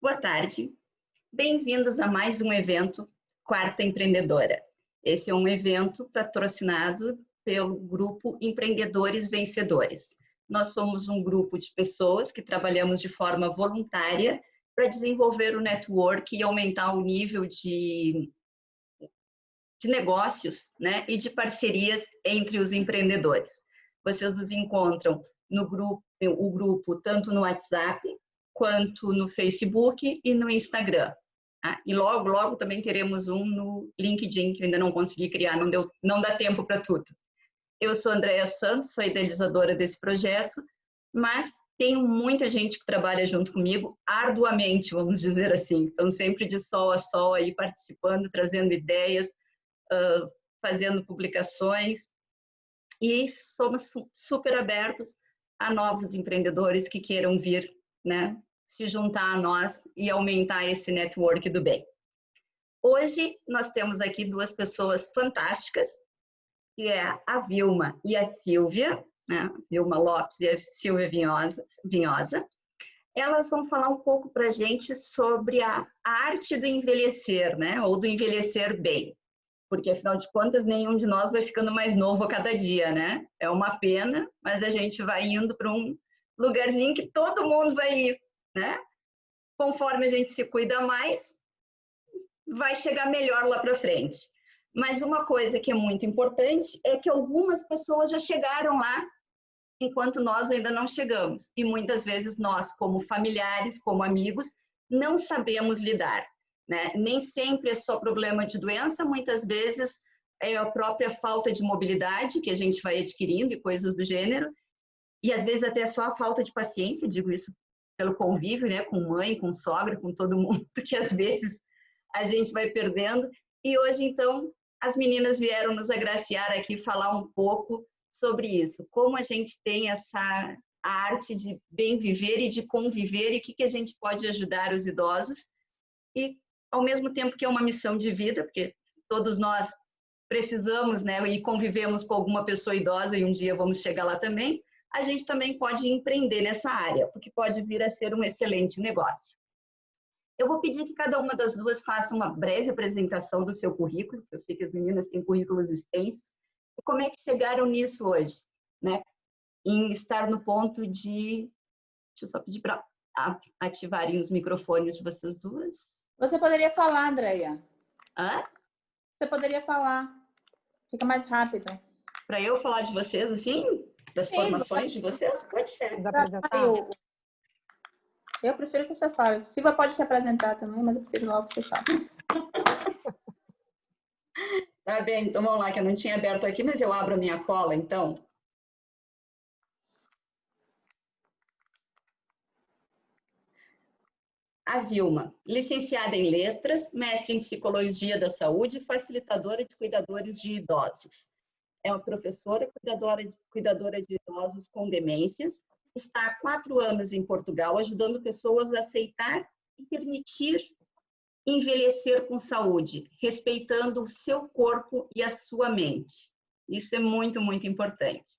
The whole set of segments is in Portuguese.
Boa tarde, bem-vindos a mais um evento Quarta Empreendedora. Esse é um evento patrocinado pelo grupo Empreendedores Vencedores. Nós somos um grupo de pessoas que trabalhamos de forma voluntária para desenvolver o network e aumentar o nível de negócios, né, e de parcerias entre os empreendedores. Vocês nos encontram no grupo tanto no WhatsApp, quanto no Facebook e no Instagram. E logo também teremos um no LinkedIn, que eu ainda não consegui criar, não dá tempo para tudo. Eu sou Andréia Santos, sou idealizadora desse projeto, mas tenho muita gente que trabalha junto comigo, arduamente, vamos dizer assim. Então, sempre de sol a sol aí participando, trazendo ideias, fazendo publicações, e somos super abertos a novos empreendedores que queiram vir, né, se juntar a nós e aumentar esse network do bem. Hoje nós temos aqui duas pessoas fantásticas, que é a Vilma e a Silvia, né? Vilma Lopes e a Silvia Vinhosa. Elas vão falar um pouco para a gente sobre a arte do envelhecer, né? Ou do envelhecer bem. Porque, afinal de contas, nenhum de nós vai ficando mais novo a cada dia, né? É uma pena, mas a gente vai indo para um lugarzinho que todo mundo vai ir, né? Conforme a gente se cuida mais, vai chegar melhor lá para frente. Mas uma coisa que é muito importante é que algumas pessoas já chegaram lá, enquanto nós ainda não chegamos. E muitas vezes nós, como familiares, como amigos, não sabemos lidar, né? Nem sempre é só problema de doença, muitas vezes é a própria falta de mobilidade que a gente vai adquirindo e coisas do gênero, e às vezes até só a falta de paciência, digo isso pelo convívio, né, com mãe, com sogra, com todo mundo, que às vezes a gente vai perdendo. E hoje, então, as meninas vieram nos agraciar aqui, falar um pouco sobre isso, como a gente tem essa arte de bem viver e de conviver, e o que a gente pode ajudar os idosos, e ao mesmo tempo que é uma missão de vida, porque todos nós precisamos, né, e convivemos com alguma pessoa idosa, e um dia vamos chegar lá também, a gente também pode empreender nessa área, porque pode vir a ser um excelente negócio. Eu vou pedir que cada uma das duas faça uma breve apresentação do seu currículo, que eu sei que as meninas têm currículos extensos, e como é que chegaram nisso hoje, né? Em estar no ponto de... Deixa eu só pedir para ativarem os microfones de vocês duas. Você poderia falar, Andréia. Hã? Você poderia falar. Fica mais rápido. Para eu falar de vocês, assim? Das formações de vocês? Pode ser. Eu prefiro que você fale. Silvia pode se apresentar também, mas eu prefiro logo que você fale. Tá bem, então vamos lá, que eu não tinha aberto aqui, mas eu abro a minha cola, então. A Vilma, licenciada em Letras, mestre em Psicologia da Saúde e facilitadora de cuidadores de idosos. É uma professora cuidadora de idosos com demências. Está há 4 anos em Portugal, ajudando pessoas a aceitar e permitir envelhecer com saúde, respeitando o seu corpo e a sua mente. Isso é muito, muito importante.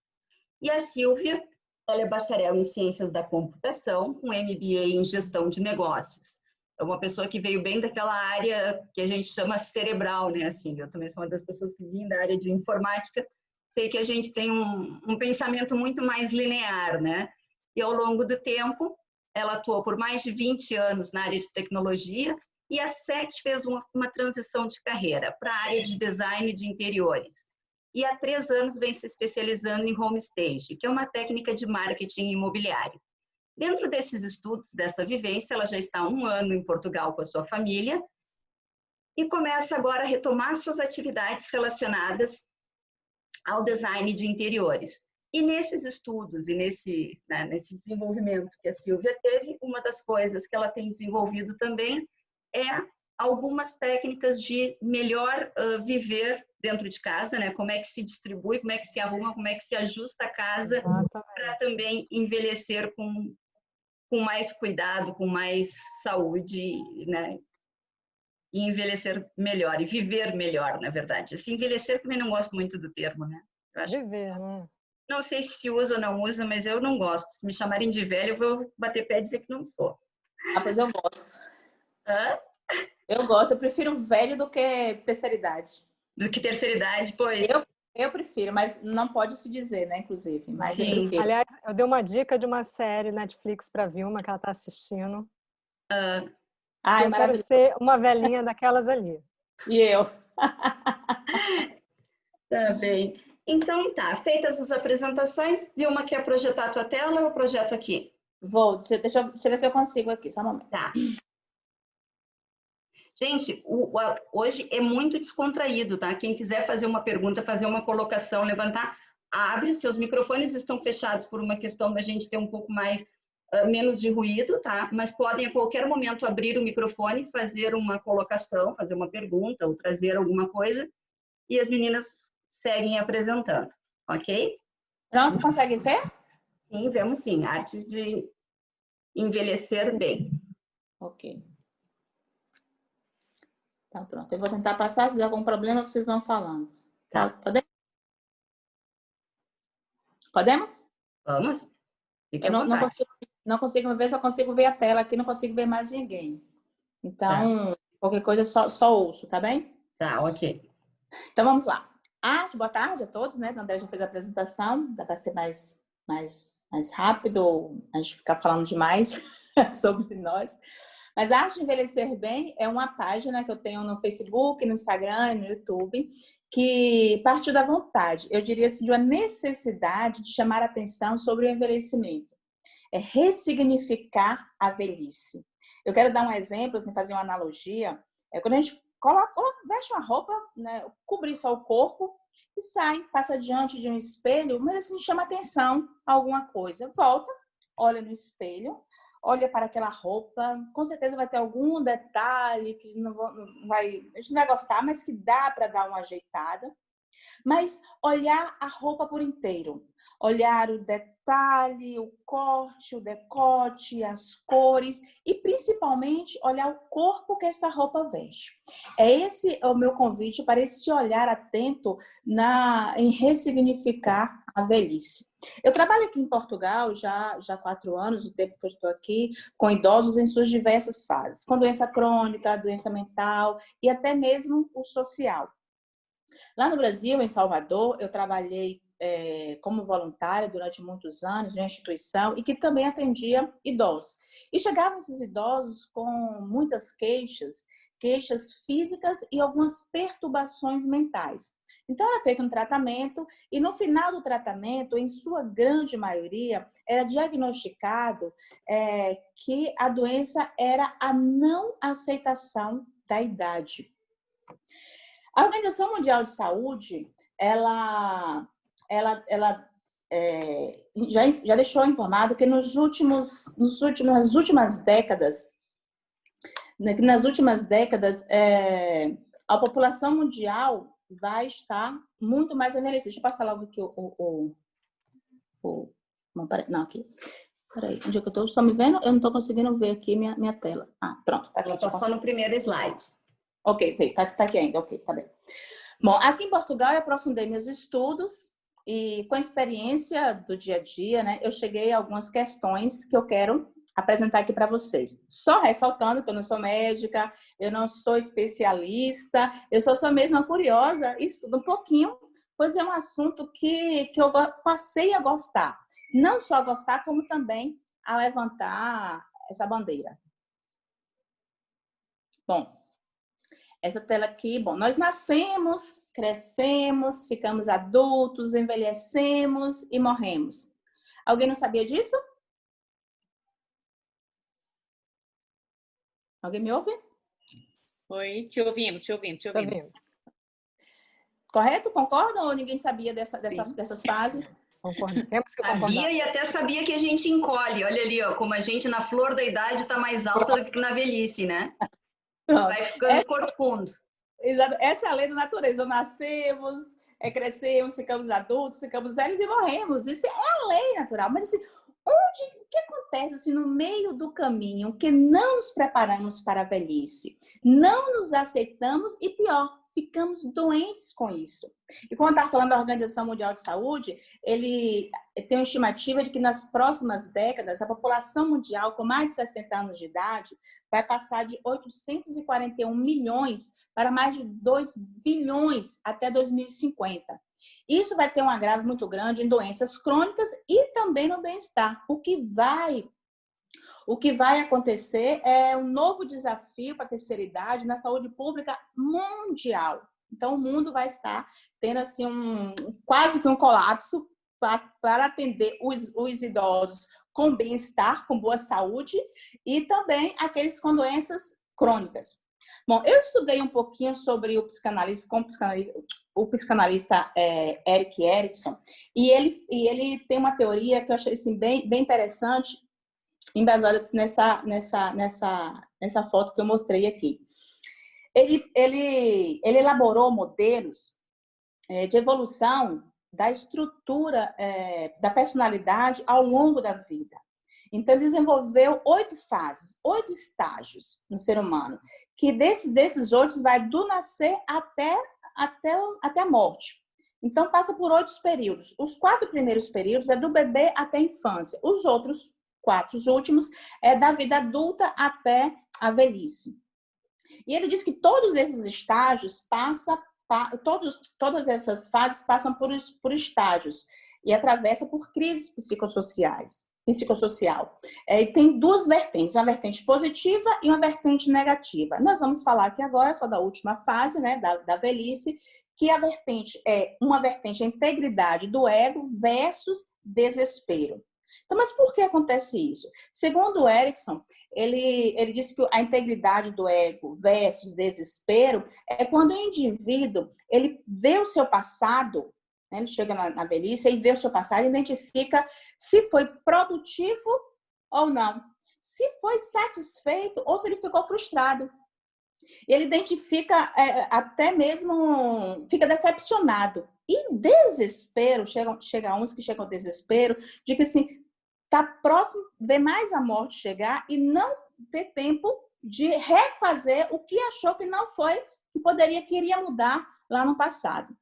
E a Silvia, ela é bacharel em Ciências da Computação, com MBA em Gestão de Negócios. É uma pessoa que veio bem daquela área que a gente chama cerebral, né? Assim, eu também sou uma das pessoas que vim da área de informática, sei que a gente tem um pensamento muito mais linear, né? E ao longo do tempo, ela atuou por mais de 20 anos na área de tecnologia, e há 7 fez uma transição de carreira para a área de design de interiores. E há 3 anos vem se especializando em homestage, que é uma técnica de marketing imobiliário. Dentro desses estudos, dessa vivência, ela já está há 1 ano em Portugal com a sua família e começa agora a retomar suas atividades relacionadas ao design de interiores. E nesses estudos e nesse desenvolvimento que a Silvia teve, uma das coisas que ela tem desenvolvido também é algumas técnicas de melhor viver dentro de casa, né? Como é que se distribui, como é que se arruma, como é que se ajusta a casa para também envelhecer com mais cuidado, com mais saúde, né? E envelhecer melhor, e viver melhor, na verdade. Assim, envelhecer também não gosto muito do termo, né? Eu acho viver, né? Não sei se usa ou não usa, mas eu não gosto. Se me chamarem de velho, eu vou bater pé e dizer que não sou. Ah, pois eu gosto. Hã? Eu gosto, eu prefiro velho do que terceira idade. Do que terceira idade, pois. Eu prefiro, mas não pode se dizer, né, inclusive. Mas eu Sim. prefiro. Aliás, eu dei uma dica de uma série Netflix para Vilma, que ela está assistindo. Ai, Eu quero maravilhoso. ser uma velhinha daquelas ali. E eu? Tá bem. Então tá, feitas as apresentações, Vilma quer projetar a tua tela ou eu projeto aqui? Vou, deixa eu ver se eu consigo aqui, só um momento. Tá. Gente, hoje é muito descontraído, tá? Quem quiser fazer uma pergunta, fazer uma colocação, levantar, abre, seus microfones estão fechados por uma questão da gente ter um pouco mais, menos de ruído, tá? Mas podem a qualquer momento abrir o microfone, fazer uma colocação, fazer uma pergunta ou trazer alguma coisa e as meninas seguem apresentando, ok? Pronto, consegue ver? Sim, vemos sim. Arte de envelhecer bem. Ok. Tá, pronto. Eu vou tentar passar, se der algum problema, vocês vão falando. Tá. Podemos? Podemos? Vamos? Fique Eu à vontade. não consigo ver, só consigo ver a tela aqui, não consigo ver mais ninguém. Então, qualquer coisa, só ouço, tá bem? Tá, ok. Então, vamos lá. Boa tarde a todos, né? A André já fez a apresentação, dá para ser mais rápido, a gente ficar falando demais sobre nós. Mas a Arte de Envelhecer Bem é uma página que eu tenho no Facebook, no Instagram e no YouTube, que partiu da vontade, eu diria assim, de uma necessidade de chamar a atenção sobre o envelhecimento. É ressignificar a velhice. Eu quero dar um exemplo, assim, fazer uma analogia. Quando a gente veste uma roupa, né, cobrir só o corpo e sai, passa diante de um espelho, mas assim chama atenção a alguma coisa. Volta, olha no espelho, olha para aquela roupa, com certeza vai ter algum detalhe que a gente não vai gostar, mas que dá para dar uma ajeitada. Mas olhar a roupa por inteiro, olhar o detalhe, o corte, o decote, as cores e principalmente olhar o corpo que esta roupa veste. Esse é o meu convite para esse olhar atento em ressignificar a velhice. Eu trabalho aqui em Portugal já há 4 anos, o tempo que eu estou aqui, com idosos em suas diversas fases, com doença crônica, doença mental e até mesmo o social. Lá no Brasil, em Salvador, eu trabalhei como voluntária durante muitos anos em uma instituição e que também atendia idosos. E chegavam esses idosos com muitas queixas físicas e algumas perturbações mentais. Então, era feito um tratamento e no final do tratamento, em sua grande maioria, era diagnosticado que a doença era a não aceitação da idade. A Organização Mundial de Saúde, ela já deixou informado que nas últimas décadas, a população mundial vai estar muito mais envelhecida. Deixa eu passar logo aqui não, aqui. Peraí, onde é que eu estou? Estão me vendo? Eu não estou conseguindo ver aqui minha tela. Pronto, tá aqui. Ela passou no primeiro slide. Ok, tá aqui ainda, ok, tá bem. Bom, aqui em Portugal eu aprofundei meus estudos e com a experiência do dia a dia, né, eu cheguei a algumas questões que eu quero apresentar aqui para vocês. Só ressaltando que eu não sou médica, eu não sou especialista, eu sou mesmo uma curiosa e estudo um pouquinho, pois é um assunto que eu passei a gostar. Não só a gostar, como também a levantar essa bandeira. Bom, essa tela aqui, bom, nós nascemos, crescemos, ficamos adultos, envelhecemos e morremos. Alguém não sabia disso? Alguém me ouve? Oi, te ouvimos. Correto? Concordam ou ninguém sabia dessas fases? Concordo. Temos que concordar. Sabia e até sabia que a gente encolhe. Olha ali, ó, como a gente na flor da idade está mais alta do que na velhice, né? Vai ficando corcundo. Exato. Essa é a lei da natureza. Nascemos, crescemos, ficamos adultos, ficamos velhos e morremos. Isso é a lei natural. Mas assim, o que acontece assim, no meio do caminho que não nos preparamos para a velhice? Não nos aceitamos e, pior, ficamos doentes com isso. E quando eu estava falando da Organização Mundial de Saúde, ele tem uma estimativa de que nas próximas décadas, a população mundial com mais de 60 anos de idade vai passar de 841 milhões para mais de 2 bilhões até 2050. Isso vai ter um agravo muito grande em doenças crônicas e também no bem-estar. O que vai acontecer é um novo desafio para a terceira idade na saúde pública mundial. Então, o mundo vai estar tendo assim, quase que um colapso para atender os idosos com bem-estar, com boa saúde e também aqueles com doenças crônicas. Bom, eu estudei um pouquinho sobre o psicanalista Erik Erikson e ele tem uma teoria que eu achei assim, bem interessante, embasada nessa foto que eu mostrei aqui. Ele elaborou modelos de evolução da estrutura da personalidade ao longo da vida. Então, ele desenvolveu 8 fases, 8 estágios no ser humano, que desses 8 vai do nascer até a morte. Então, passa por 8 períodos. Os 4 primeiros períodos é do bebê até a infância. Os outros 4 últimos é da vida adulta até a velhice. E ele diz que todos esses estágios todas essas fases passam por estágios e atravessa por crises psicossocial. E tem 2 vertentes, uma vertente positiva e uma vertente negativa. Nós vamos falar aqui agora só da última fase, né, da velhice, que a vertente é uma vertente a integridade do ego versus desespero. Então, mas por que acontece isso? Segundo o Erikson, ele disse que a integridade do ego versus desespero é quando o indivíduo ele vê o seu passado, né, ele chega na velhice e vê o seu passado e identifica se foi produtivo ou não, se foi satisfeito ou se ele ficou frustrado. Ele identifica até mesmo, fica decepcionado. E desespero, chega uns que chegam ao desespero, de que assim, está próximo, ver mais a morte chegar e não ter tempo de refazer o que achou que não foi, queria mudar lá no passado.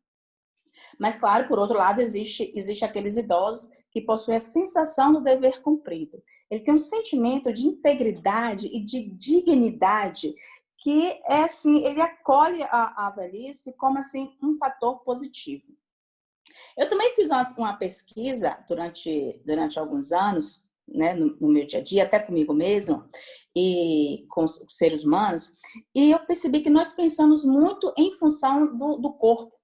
Mas, claro, por outro lado, existe aqueles idosos que possuem a sensação do dever cumprido. Ele tem um sentimento de integridade e de dignidade que é assim, ele acolhe a velhice como assim um fator positivo. Eu também fiz uma pesquisa durante alguns anos, né, no meu dia a dia, até comigo mesmo e com os seres humanos, e eu percebi que nós pensamos muito em função do corpo.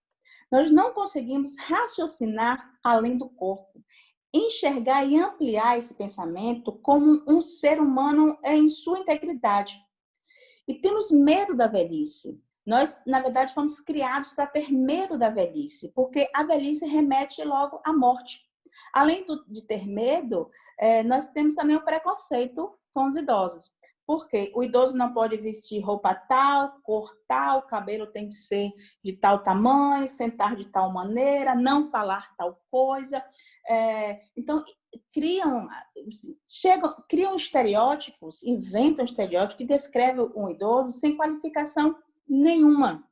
Nós não conseguimos raciocinar além do corpo, enxergar e ampliar esse pensamento como um ser humano em sua integridade. E temos medo da velhice. Nós, na verdade, fomos criados para ter medo da velhice, porque a velhice remete logo à morte. Além de ter medo, nós temos também o preconceito com os idosos. Porque o idoso não pode vestir roupa tal, cor tal, o cabelo tem que ser de tal tamanho, sentar de tal maneira, não falar tal coisa. Então, criam estereótipos, inventam estereótipos que descrevem um idoso sem qualificação nenhuma.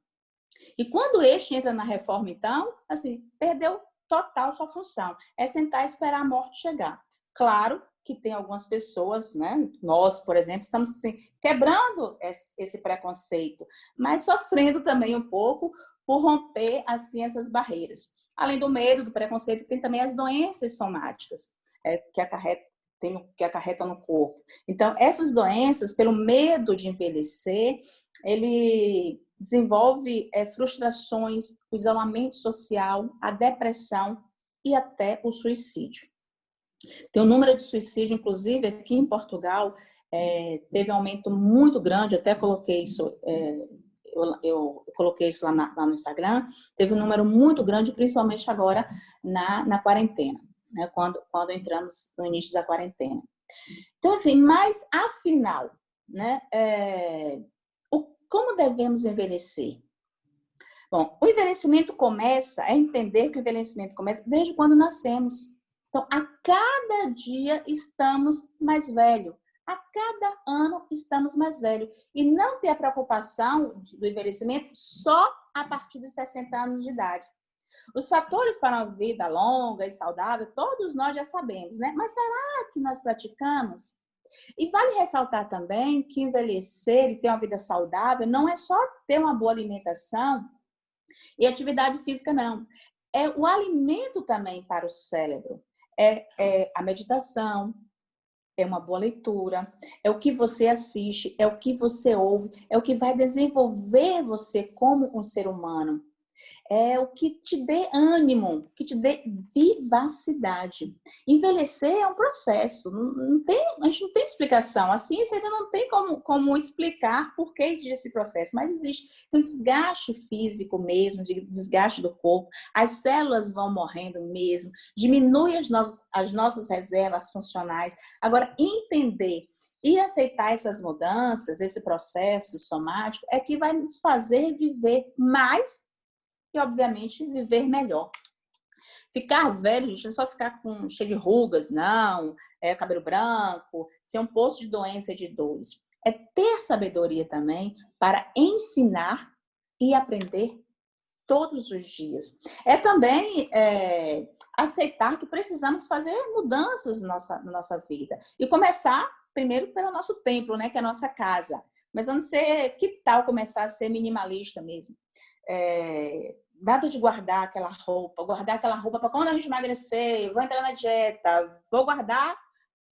E quando este entra na reforma, então, assim, perdeu total sua função. É sentar e esperar a morte chegar. Claro que tem algumas pessoas, né? Nós, por exemplo, estamos assim, quebrando esse preconceito, mas sofrendo também um pouco por romper assim essas barreiras. Além do medo, do preconceito, tem também as doenças somáticas que acarretam no corpo. Então, essas doenças, pelo medo de envelhecer, ele desenvolve frustrações, o isolamento social, a depressão e até o suicídio. Tem um número de suicídio, inclusive, aqui em Portugal, teve um aumento muito grande, até coloquei isso, eu coloquei isso lá no Instagram, teve um número muito grande, principalmente agora na quarentena, né, quando entramos no início da quarentena. Então, assim, mas afinal, né, como devemos envelhecer? Bom, o envelhecimento entender que o envelhecimento começa desde quando nascemos. Então, a cada dia estamos mais velhos. A cada ano estamos mais velhos. E não ter a preocupação do envelhecimento só a partir dos 60 anos de idade. Os fatores para uma vida longa e saudável, todos nós já sabemos, né? Mas será que nós praticamos? E vale ressaltar também que envelhecer e ter uma vida saudável não é só ter uma boa alimentação e atividade física, não. É o alimento também para o cérebro. É a meditação, é uma boa leitura, é o que você assiste, é o que você ouve, é o que vai desenvolver você como um ser humano. É o que te dê ânimo, que te dê vivacidade. Envelhecer é um processo, a gente não tem explicação. A ciência ainda não tem como explicar por que existe esse processo, mas existe um desgaste físico mesmo, desgaste do corpo, as células vão morrendo mesmo, diminui as nossas reservas funcionais. Agora, entender e aceitar essas mudanças, esse processo somático, é que vai nos fazer viver mais e, obviamente, viver melhor. Ficar velho, gente, não é só ficar cheio de rugas, não, cabelo branco, ser um poço de doença e de dores. É ter sabedoria também para ensinar e aprender todos os dias. É também aceitar que precisamos fazer mudanças na nossa vida. E começar, primeiro, pelo nosso templo, né, que é a nossa casa. Mas não sei que tal começar a ser minimalista mesmo. Nada de guardar aquela roupa para quando a gente emagrecer, vou entrar na dieta, vou guardar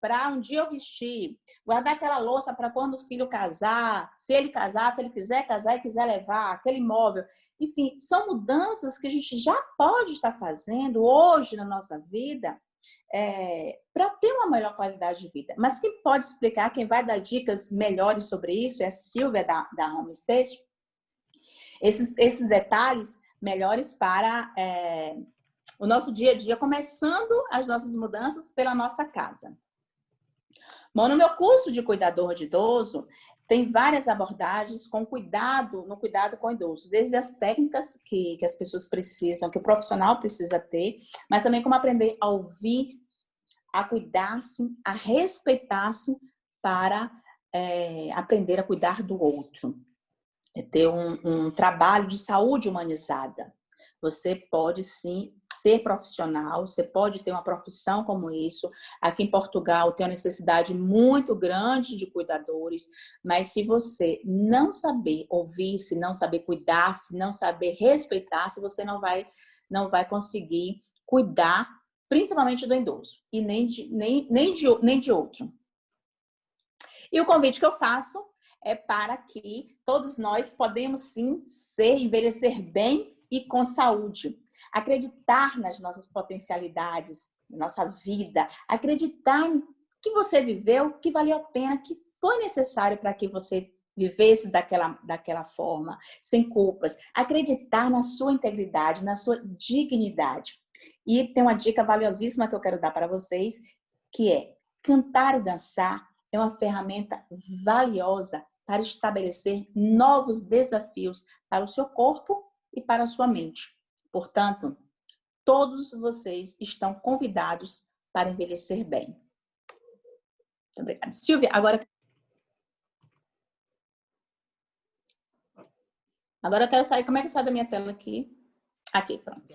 para um dia eu vestir, guardar aquela louça para quando o filho casar, se ele casar, se ele quiser casar e quiser levar aquele imóvel. Enfim, são mudanças que a gente já pode estar fazendo hoje na nossa vida para ter uma melhor qualidade de vida. Mas quem pode explicar, quem vai dar dicas melhores sobre isso é a Silvia da Homestage. Esses detalhes melhores para o nosso dia a dia, começando as nossas mudanças pela nossa casa. Bom, no meu curso de cuidador de idoso, tem várias abordagens no cuidado com o idoso, desde as técnicas que as pessoas precisam, que o profissional precisa ter, mas também como aprender a ouvir, a cuidar-se, a respeitar-se para aprender a cuidar do outro. Ter um trabalho de saúde humanizada. Você pode, sim, ser profissional, você pode ter uma profissão como isso. Aqui em Portugal tem uma necessidade muito grande de cuidadores, mas se você não saber ouvir-se, não saber cuidar-se, não saber respeitar-se, você não vai conseguir cuidar, principalmente do idoso, e nem de outro. E o convite que eu faço é para que todos nós podemos, sim, envelhecer bem e com saúde. Acreditar nas nossas potencialidades, na nossa vida. Acreditar que você viveu, que valeu a pena, que foi necessário para que você vivesse daquela forma, sem culpas. Acreditar na sua integridade, na sua dignidade. E tem uma dica valiosíssima que eu quero dar para vocês, que é cantar e dançar é uma ferramenta valiosa para estabelecer novos desafios para o seu corpo e para a sua mente. Portanto, todos vocês estão convidados para envelhecer bem. Muito obrigada. Silvia, agora eu quero sair. Como é que sai da minha tela aqui? Aqui, pronto.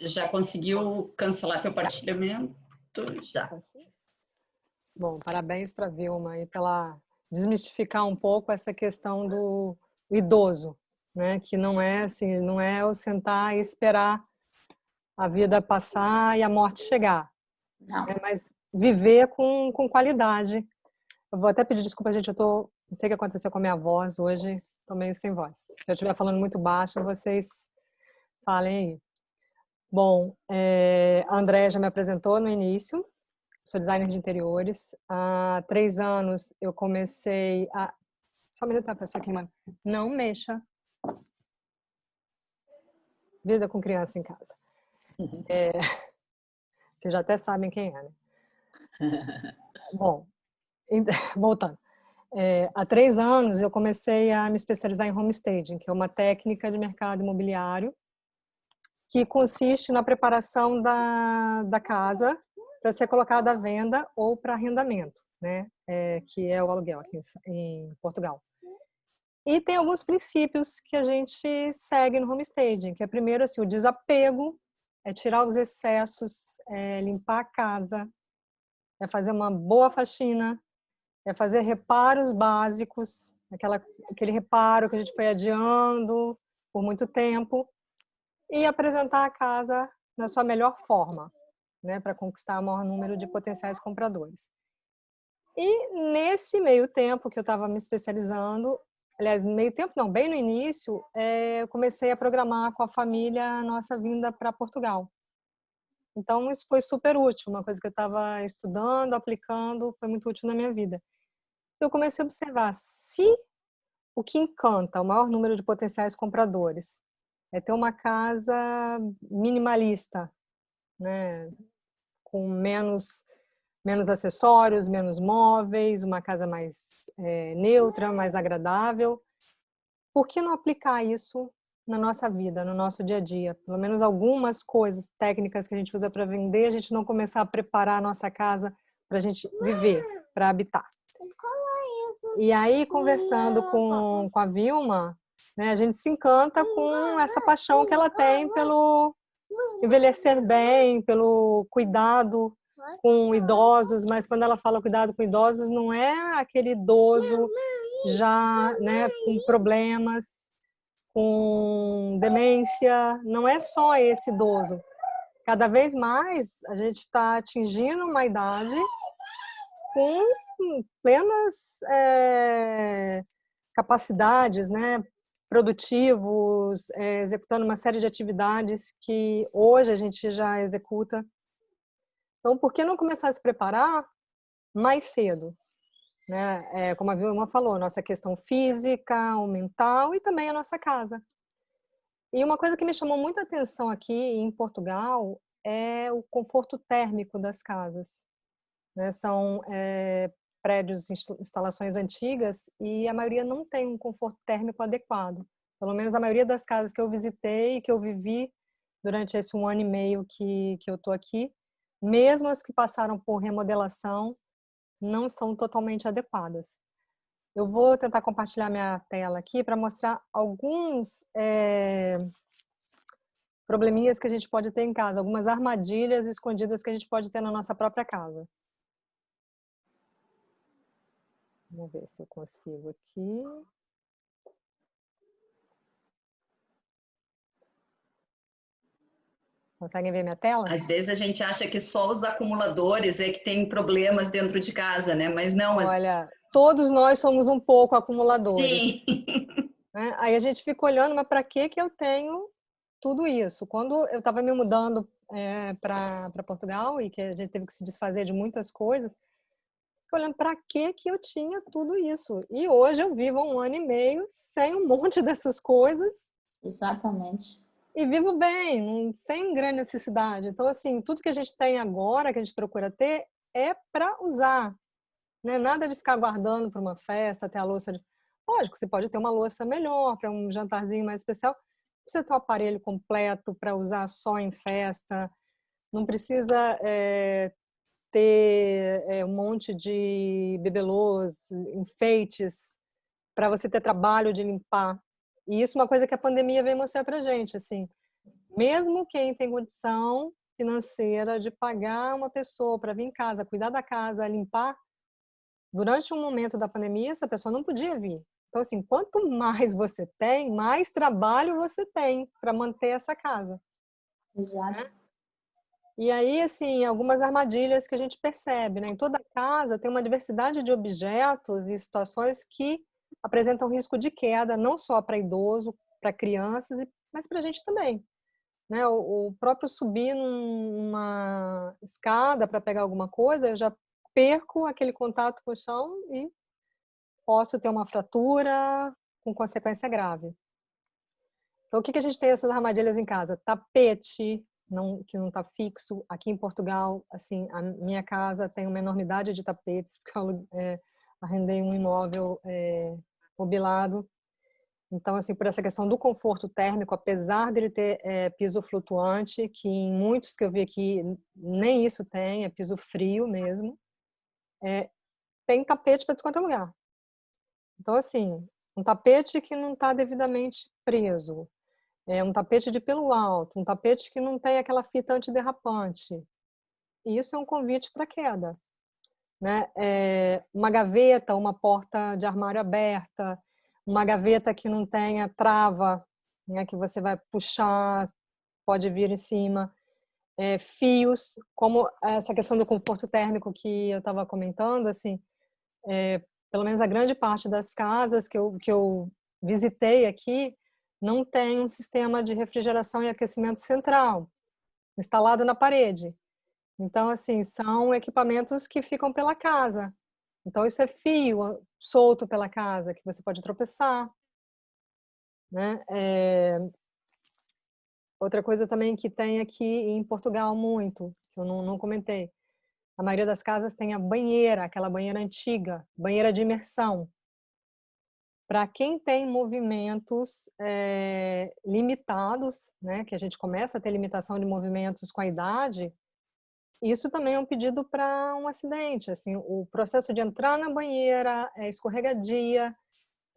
Já conseguiu cancelar teu partilhamento? Já. Bom, parabéns para a Vilma aí pela desmistificar um pouco essa questão do idoso, né? Que não é assim, não é o sentar e esperar a vida passar e a morte chegar. Não. Mas viver com qualidade. Eu vou até pedir desculpa, gente, não sei o que aconteceu com a minha voz hoje, estou meio sem voz. Se eu estiver falando muito baixo, vocês falem aí. Bom, a Andréia já me apresentou no início, sou designer de interiores. Há 3 anos eu comecei a... Só um minuto, a pessoa aqui, mano. Não mexa. Vida com criança em casa. Vocês já até sabem quem é, né? Bom, voltando. Há 3 anos eu comecei a me especializar em homestaging, que é uma técnica de mercado imobiliário que consiste na preparação da casa para ser colocada à venda ou para arrendamento. né? Que é o aluguel aqui em Portugal. E tem alguns princípios que a gente segue no homestaging, que é primeiro assim, o desapego, é tirar os excessos, é limpar a casa, é fazer uma boa faxina, é fazer reparos básicos, aquele reparo que a gente foi adiando por muito tempo, e apresentar a casa na sua melhor forma, né, para conquistar o maior número de potenciais compradores. E nesse meio tempo que eu estava me especializando, aliás, no meio tempo não, bem no início, eu comecei a programar com a família a nossa vinda para Portugal. Então, isso foi super útil, uma coisa que eu estava estudando, aplicando, foi muito útil na minha vida. Eu comecei a observar se o que encanta o maior número de potenciais compradores é ter uma casa minimalista, né, com menos acessórios, menos móveis, uma casa mais neutra, mais agradável. Por que não aplicar isso na nossa vida, no nosso dia a dia? Pelo menos algumas coisas técnicas que a gente usa para vender, a gente não começar a preparar a nossa casa para a gente viver, para habitar. E aí, conversando com a Vilma, né, a gente se encanta com essa paixão que ela tem pelo envelhecer bem, pelo cuidado com idosos, mas quando ela fala cuidado com idosos, não é aquele idoso já, né, com problemas, com demência, não é só esse idoso. Cada vez mais a gente está atingindo uma idade com plenas capacidades, né, produtivos, executando uma série de atividades que hoje a gente já executa. Então, por que não começar a se preparar mais cedo? Né? Como a Vilma falou, nossa questão física, o mental e também a nossa casa. E uma coisa que me chamou muita atenção aqui em Portugal é o conforto térmico das casas. Né? São prédios, instalações antigas e a maioria não tem um conforto térmico adequado. Pelo menos a maioria das casas que eu visitei e que eu vivi durante esse 1 ano e meio que eu estou aqui, mesmo as que passaram por remodelação, não são totalmente adequadas. Eu vou tentar compartilhar minha tela aqui para mostrar alguns probleminhas que a gente pode ter em casa, algumas armadilhas escondidas que a gente pode ter na nossa própria casa. Vamos ver se eu consigo aqui. Conseguem ver minha tela? Às vezes a gente acha que só os acumuladores é que tem problemas dentro de casa, né? Mas não. Olha, todos nós somos um pouco acumuladores. Sim. Né? Aí a gente fica olhando, mas para que eu tenho tudo isso? Quando eu estava me mudando para Portugal e que a gente teve que se desfazer de muitas coisas, fico olhando para que eu tinha tudo isso. E hoje eu vivo 1 ano e meio sem um monte dessas coisas. Exatamente. E vivo bem, sem grande necessidade. Então, assim, tudo que a gente tem agora, que a gente procura ter, é para usar. Né? Nada de ficar guardando para uma festa, ter a louça. Lógico, você pode ter uma louça melhor para um jantarzinho mais especial. Não precisa ter um aparelho completo para usar só em festa. Não precisa ter um monte de bibelôs, enfeites, para você ter trabalho de limpar. E isso é uma coisa que a pandemia veio mostrar para a gente, assim, mesmo quem tem condição financeira de pagar uma pessoa para vir em casa, cuidar da casa, limpar, durante um momento da pandemia, essa pessoa não podia vir. Então, assim, quanto mais você tem, mais trabalho você tem para manter essa casa. Exato. Né? E aí, assim, algumas armadilhas que a gente percebe, né? Em toda casa tem uma diversidade de objetos e situações que apresentam risco de queda, não só para idoso, para crianças, mas para a gente também. Né? O próprio subir numa escada para pegar alguma coisa, eu já perco aquele contato com o chão e posso ter uma fratura com consequência grave. Então, o que a gente tem essas armadilhas em casa? Tapete que não está fixo. Aqui em Portugal, assim, a minha casa tem uma enormidade de tapetes, porque eu arrendei um imóvel mobilado. Então, assim, por essa questão do conforto térmico, apesar dele ter piso flutuante, que em muitos que eu vi aqui nem isso tem, é piso frio mesmo, tem tapete para qualquer lugar. Então, assim, um tapete que não está devidamente preso, um tapete de pelo alto, um tapete que não tem aquela fita antiderrapante. E isso é um convite para queda, né? Uma gaveta, uma porta de armário aberta, uma gaveta que não tenha trava, né, que você vai puxar, pode vir em cima. Fios, como essa questão do conforto térmico que eu estava comentando, assim, pelo menos a grande parte das casas que eu visitei aqui não tem um sistema de refrigeração e aquecimento central instalado na parede. Então, assim, são equipamentos que ficam pela casa. Então, isso é fio solto pela casa, que você pode tropeçar, né? Outra coisa também que tem aqui em Portugal muito, que eu não comentei. A maioria das casas tem a banheira, aquela banheira antiga, banheira de imersão. Para quem tem movimentos limitados, né, que a gente começa a ter limitação de movimentos com a idade, isso também é um pedido para um acidente. Assim, o processo de entrar na banheira é escorregadia,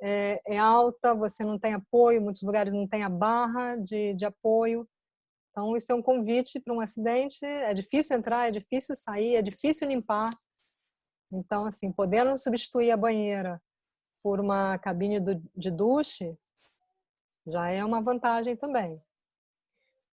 é alta, você não tem apoio, muitos lugares não tem a barra de apoio. Então, isso é um convite para um acidente. É difícil entrar, é difícil sair, é difícil limpar. Então, assim, podendo substituir a banheira por uma cabine de duche, já é uma vantagem também.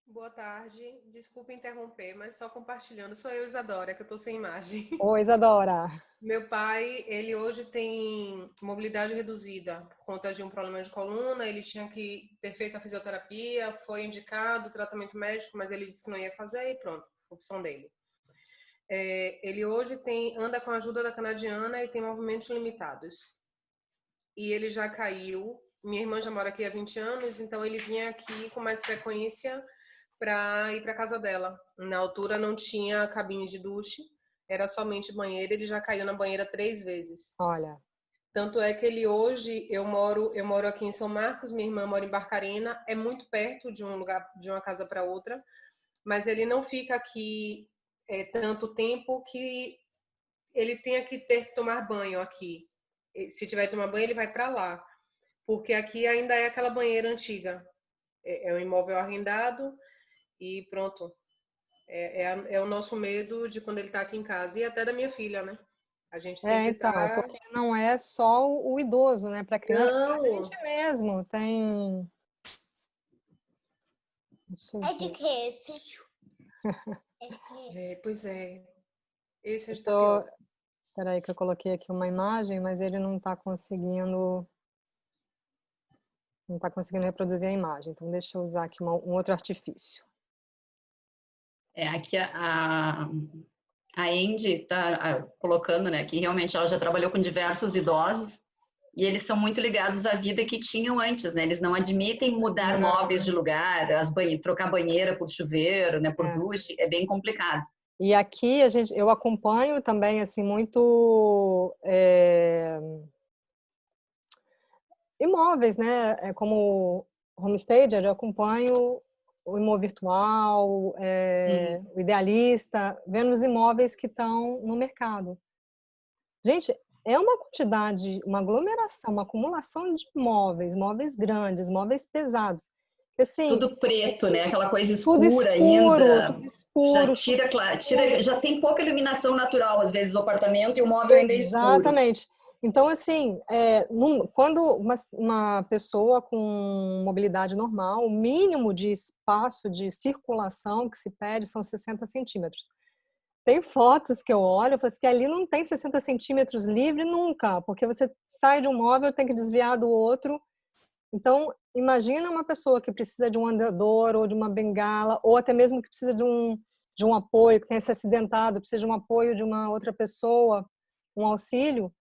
Boa tarde, desculpa interromper, mas só compartilhando. Sou eu, Isadora, que eu estou sem imagem. Oi, Isadora. Meu pai, ele hoje tem mobilidade reduzida por conta de um problema de coluna. Ele tinha que ter feito a fisioterapia, foi indicado tratamento médico, mas ele disse que não ia fazer e pronto, opção dele. Ele hoje anda com a ajuda da canadiana e tem movimentos limitados. E ele já caiu. Minha irmã já mora aqui há 20 anos, então ele vinha aqui com mais frequência para ir para casa dela. Na altura não tinha cabine de duche, era somente banheira. Ele já caiu na banheira 3 vezes. Olha. Tanto é que ele hoje, eu moro aqui em São Marcos, minha irmã mora em Barcarena, é muito perto de um lugar, de uma casa para outra, mas ele não fica aqui tanto tempo que ele tenha que ter que tomar banho aqui. Se tiver que tomar banho, ele vai para lá, porque aqui ainda é aquela banheira antiga. É um imóvel arrendado e pronto. É o nosso medo de quando ele está aqui em casa e até da minha filha, né? A gente sempre então, porque não é só o idoso, né? Para criança, a gente mesmo tem... É de que esse? Pois é. Esse é pior. Espera aí que eu coloquei aqui uma imagem, mas ele não está conseguindo reproduzir a imagem. Então, deixa eu usar aqui um outro artifício. Aqui a Andy está colocando, né, que realmente ela já trabalhou com diversos idosos e eles são muito ligados à vida que tinham antes, né? Eles não admitem mudar móveis de lugar, trocar banheira por chuveiro, né, por duche, é bem complicado. E aqui eu acompanho também assim muito imóveis, né? Como homestager, eu acompanho o Imóvel Virtual, o Idealista, vendo os imóveis que estão no mercado. Gente, é uma quantidade, uma aglomeração, uma acumulação de móveis grandes, móveis pesados. Assim, tudo preto, né? Aquela coisa escura ainda. Tudo escuro. Já tem pouca iluminação natural, às vezes, do apartamento e o móvel ainda é escuro. Exatamente. Então, assim, quando uma pessoa com mobilidade normal, o mínimo de espaço de circulação que se pede são 60 centímetros. Tem fotos que eu olho e falo assim, que ali não tem 60 centímetros livre nunca, porque você sai de um móvel, tem que desviar do outro. Então, imagina uma pessoa que precisa de um andador ou de uma bengala, ou até mesmo que precisa de um apoio, que tenha se acidentado, precisa de um apoio de uma outra pessoa, um auxílio.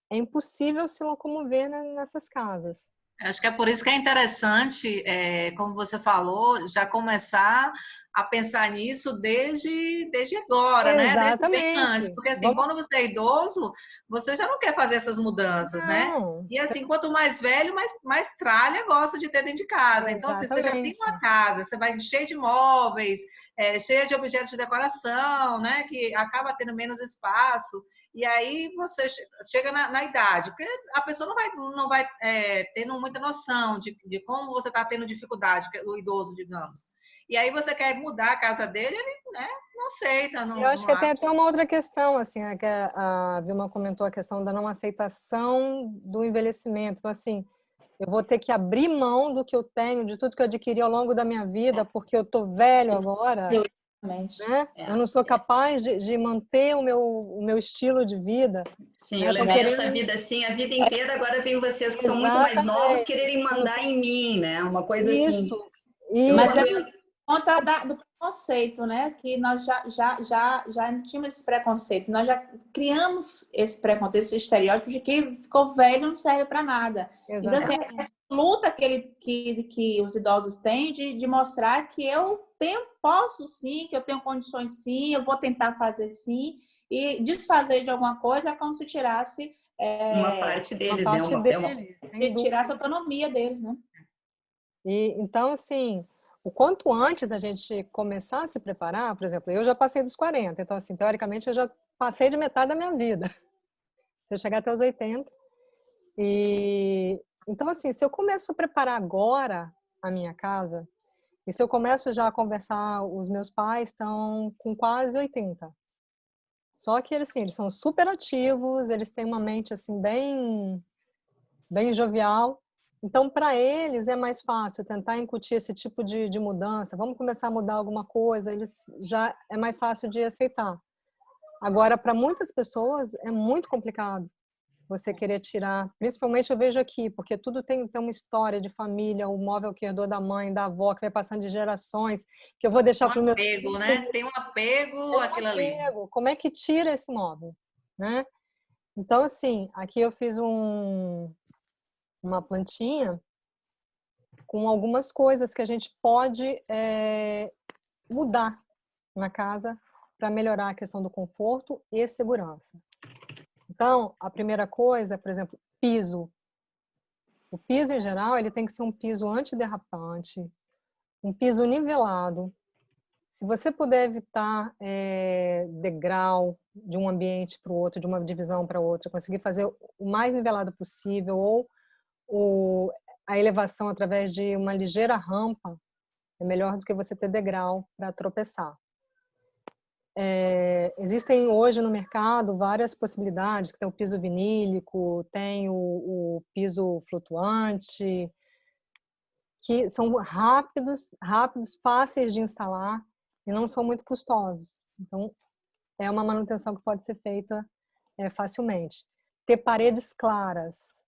É impossível se locomover nessas casas. Acho que é por isso que é interessante, como você falou, já começar a pensar nisso desde agora, Exatamente. né? Desde bem antes. Porque assim, quando você é idoso, você já não quer fazer essas mudanças, né? E assim, quanto mais velho, mais tralha gosta de ter dentro de casa. Então, assim, você já tem uma casa, você vai cheio de móveis, cheia de objetos de decoração, né? Que acaba tendo menos espaço. E aí você chega na idade, porque a pessoa não vai tendo muita noção de como você está tendo dificuldade, o idoso, digamos. E aí você quer mudar a casa dele, ele, né, não aceita. Eu acho que tem até uma outra questão, assim, que a Vilma comentou, a questão da não aceitação do envelhecimento. Então, assim, eu vou ter que abrir mão do que eu tenho, de tudo que eu adquiri ao longo da minha vida, porque eu tô velho agora, né? Eu não sou capaz de manter o meu estilo de vida. Sim, né? eu levei essa vida assim a vida inteira, agora vem vocês que são muito mais novos quererem mandar em mim, né? Uma coisa assim. Mas é por conta do preconceito, né? Que nós já tínhamos esse preconceito. Nós já criamos esse preconceito, esse estereótipo de que ficou velho não serve para nada. Então, assim, essa luta que os idosos têm de mostrar que eu posso sim, que eu tenho condições sim, eu vou tentar fazer sim, e desfazer de alguma coisa é como se tirasse uma parte deles, né? Tirasse a autonomia deles, né? E, então, assim, o quanto antes a gente começar a se preparar, por exemplo, eu já passei dos 40, então, assim, teoricamente, eu já passei de metade da minha vida. Se eu chegar até os 80. E, então, assim, se eu começo a preparar agora a minha casa, e se eu começo já a conversar, os meus pais estão com quase 80. Só que, assim, eles são super ativos, eles têm uma mente, assim, bem jovial. Então, para eles é mais fácil tentar incutir esse tipo de mudança. Vamos começar a mudar alguma coisa, eles já é mais fácil de aceitar. Agora, para muitas pessoas é muito complicado você querer tirar. Principalmente eu vejo aqui, porque tudo tem uma história de família, o móvel que herdou da mãe, da avó, que vai passando de gerações, que eu vou deixar para o meu apego, né? Tem um apego aquilo ali. Como é que tira esse móvel, né? Então, assim, aqui eu fiz uma plantinha com algumas coisas que a gente pode mudar na casa para melhorar a questão do conforto e segurança. Então, a primeira coisa, por exemplo, piso. O piso, em geral, ele tem que ser um piso antiderrapante, um piso nivelado. Se você puder evitar degrau de um ambiente para o outro, de uma divisão para outra, conseguir fazer o mais nivelado possível, ou a elevação através de uma ligeira rampa, é melhor do que você ter degrau para tropeçar. Existem hoje no mercado várias possibilidades, tem o piso vinílico, tem o piso flutuante, que são rápidos, fáceis de instalar e não são muito custosos. Então, é uma manutenção que pode ser feita facilmente. Ter paredes claras.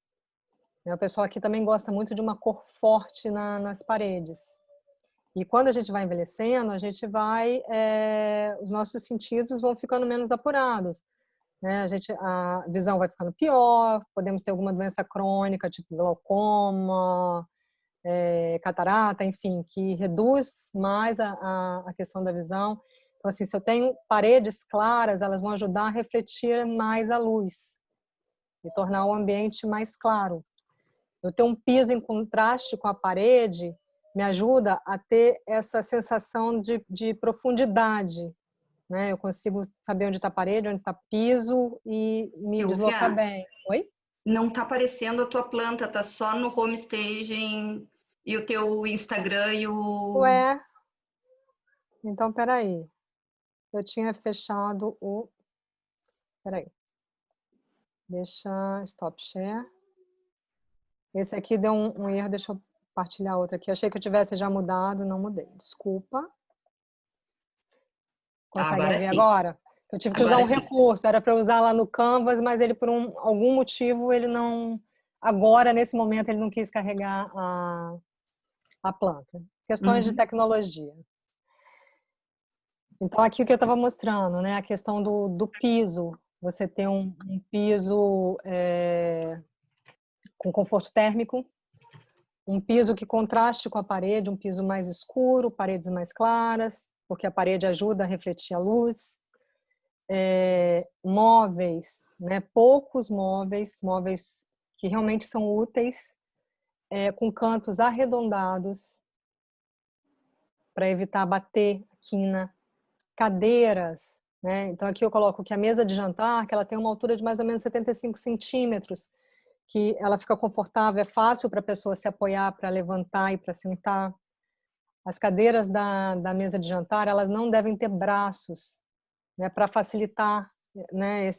O pessoal aqui também gosta muito de uma cor forte nas paredes. E quando a gente vai envelhecendo, os nossos sentidos vão ficando menos apurados, né? A visão vai ficando pior, podemos ter alguma doença crônica, tipo glaucoma, catarata, enfim, que reduz mais a questão da visão. Então, assim, se eu tenho paredes claras, elas vão ajudar a refletir mais a luz e tornar o ambiente mais claro. Eu ter um piso em contraste com a parede me ajuda a ter essa sensação de profundidade, né? Eu consigo saber onde está a parede, onde está piso e me deslocar bem. Oi? Não está aparecendo a tua planta, está só no home staging e o teu Instagram e o... Ué? Então, peraí. Eu tinha fechado o... Peraí. Deixa... Stop share. Esse aqui deu um erro, deixa eu compartilhar outro aqui. Achei que eu tivesse já mudado, não mudei. Desculpa. Consegue ver agora? Eu tive que usar um recurso, era para usar lá no Canvas, mas ele por algum motivo ele não... Agora, nesse momento, ele não quis carregar a planta. Questões de tecnologia. Então, aqui o que eu estava mostrando, né? A questão do piso. Você tem um piso com conforto térmico, um piso que contraste com a parede, um piso mais escuro, paredes mais claras, porque a parede ajuda a refletir a luz. Móveis, né? Poucos móveis que realmente são úteis, com cantos arredondados, para evitar bater a quina. Cadeiras né? Então, aqui eu coloco que a mesa de jantar, que ela tem uma altura de mais ou menos 75 centímetros, que ela fica confortável, é fácil para a pessoa se apoiar, para levantar e para sentar. As cadeiras da mesa de jantar, elas não devem ter braços, né, para facilitar, né,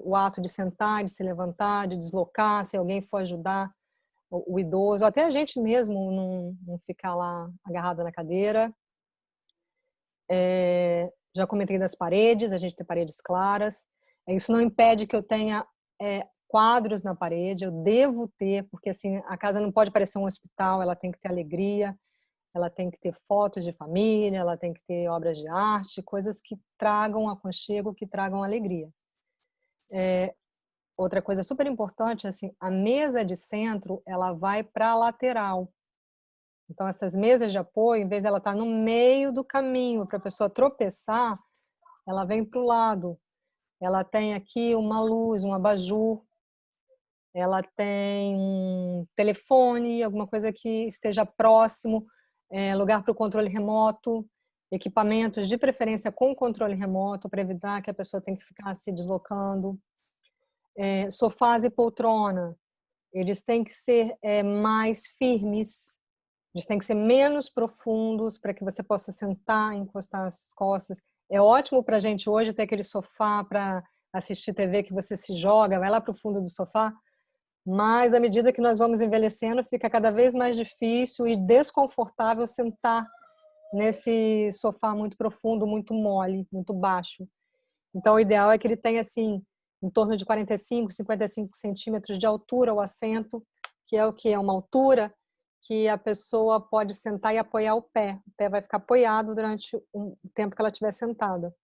o ato de sentar, de se levantar, de deslocar, se alguém for ajudar o idoso, até a gente mesmo não ficar lá agarrada na cadeira. Já comentei das paredes, a gente tem paredes claras. Isso não impede que eu tenha quadros na parede, eu devo ter, porque assim, a casa não pode parecer um hospital, ela tem que ter alegria, ela tem que ter fotos de família, ela tem que ter obras de arte, coisas que tragam aconchego, que tragam alegria. Outra coisa super importante, assim, a mesa de centro, ela vai para a lateral. Então, essas mesas de apoio, em vez dela estar no meio do caminho para a pessoa tropeçar, ela vem para o lado. Ela tem aqui uma luz, um abajur, ela tem um telefone, alguma coisa que esteja próximo, lugar para o controle remoto, equipamentos de preferência com controle remoto, para evitar que a pessoa tenha que ficar se deslocando. Sofás e poltrona, eles têm que ser mais firmes, eles têm que ser menos profundos para que você possa sentar, encostar as costas. É ótimo para a gente hoje ter aquele sofá para assistir TV que você se joga, vai lá para o fundo do sofá, mas à medida que nós vamos envelhecendo, fica cada vez mais difícil e desconfortável sentar nesse sofá muito profundo, muito mole, muito baixo. Então, o ideal é que ele tenha, assim, em torno de 45, 55 centímetros de altura o assento, que é o que? É uma altura que a pessoa pode sentar e apoiar o pé. O pé vai ficar apoiado durante o tempo que ela estiver sentada.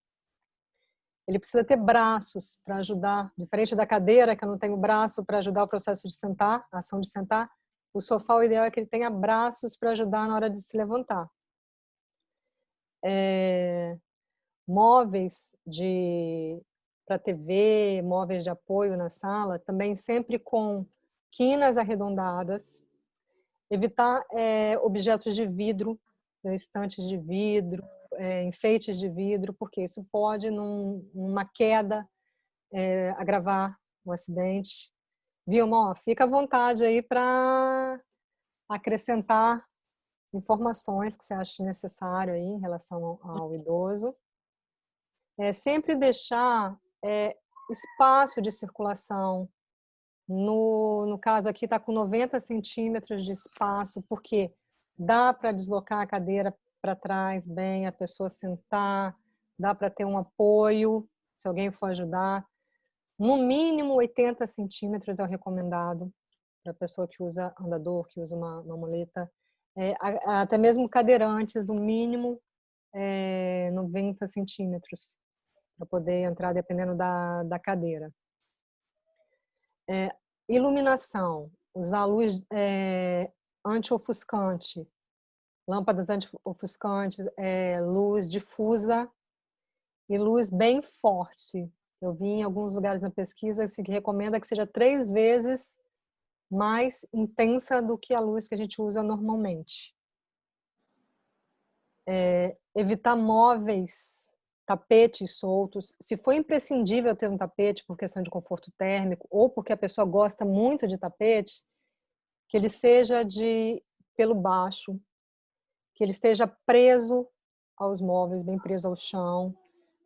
Ele precisa ter braços para ajudar, diferente da cadeira, que eu não tenho braço para ajudar o processo de sentar, a ação de sentar. O sofá, o ideal é que ele tenha braços para ajudar na hora de se levantar. Móveis para TV, móveis de apoio na sala, também sempre com quinas arredondadas. Evitar objetos de vidro, estantes de vidro, enfeites de vidro, porque isso pode, numa queda, agravar um acidente. Vilma, fica à vontade aí para acrescentar informações que você acha necessário aí em relação ao idoso. Sempre deixar espaço de circulação. No caso aqui está com 90 centímetros de espaço, porque dá para deslocar a cadeira para trás bem, a pessoa sentar, dá para ter um apoio, se alguém for ajudar. No mínimo 80 centímetros é o recomendado para a pessoa que usa andador, que usa uma muleta. Até mesmo cadeirantes, no mínimo 90 centímetros para poder entrar, dependendo da cadeira. Iluminação, usar luz anti-ofuscante, lâmpadas anti-ofuscantes, luz difusa e luz bem forte. Eu vi em alguns lugares na pesquisa que recomenda que seja 3 vezes mais intensa do que a luz que a gente usa normalmente. Evitar móveis, tapetes soltos. Se for imprescindível ter um tapete por questão de conforto térmico ou porque a pessoa gosta muito de tapete, que ele seja de pelo baixo, que ele esteja preso aos móveis, bem preso ao chão,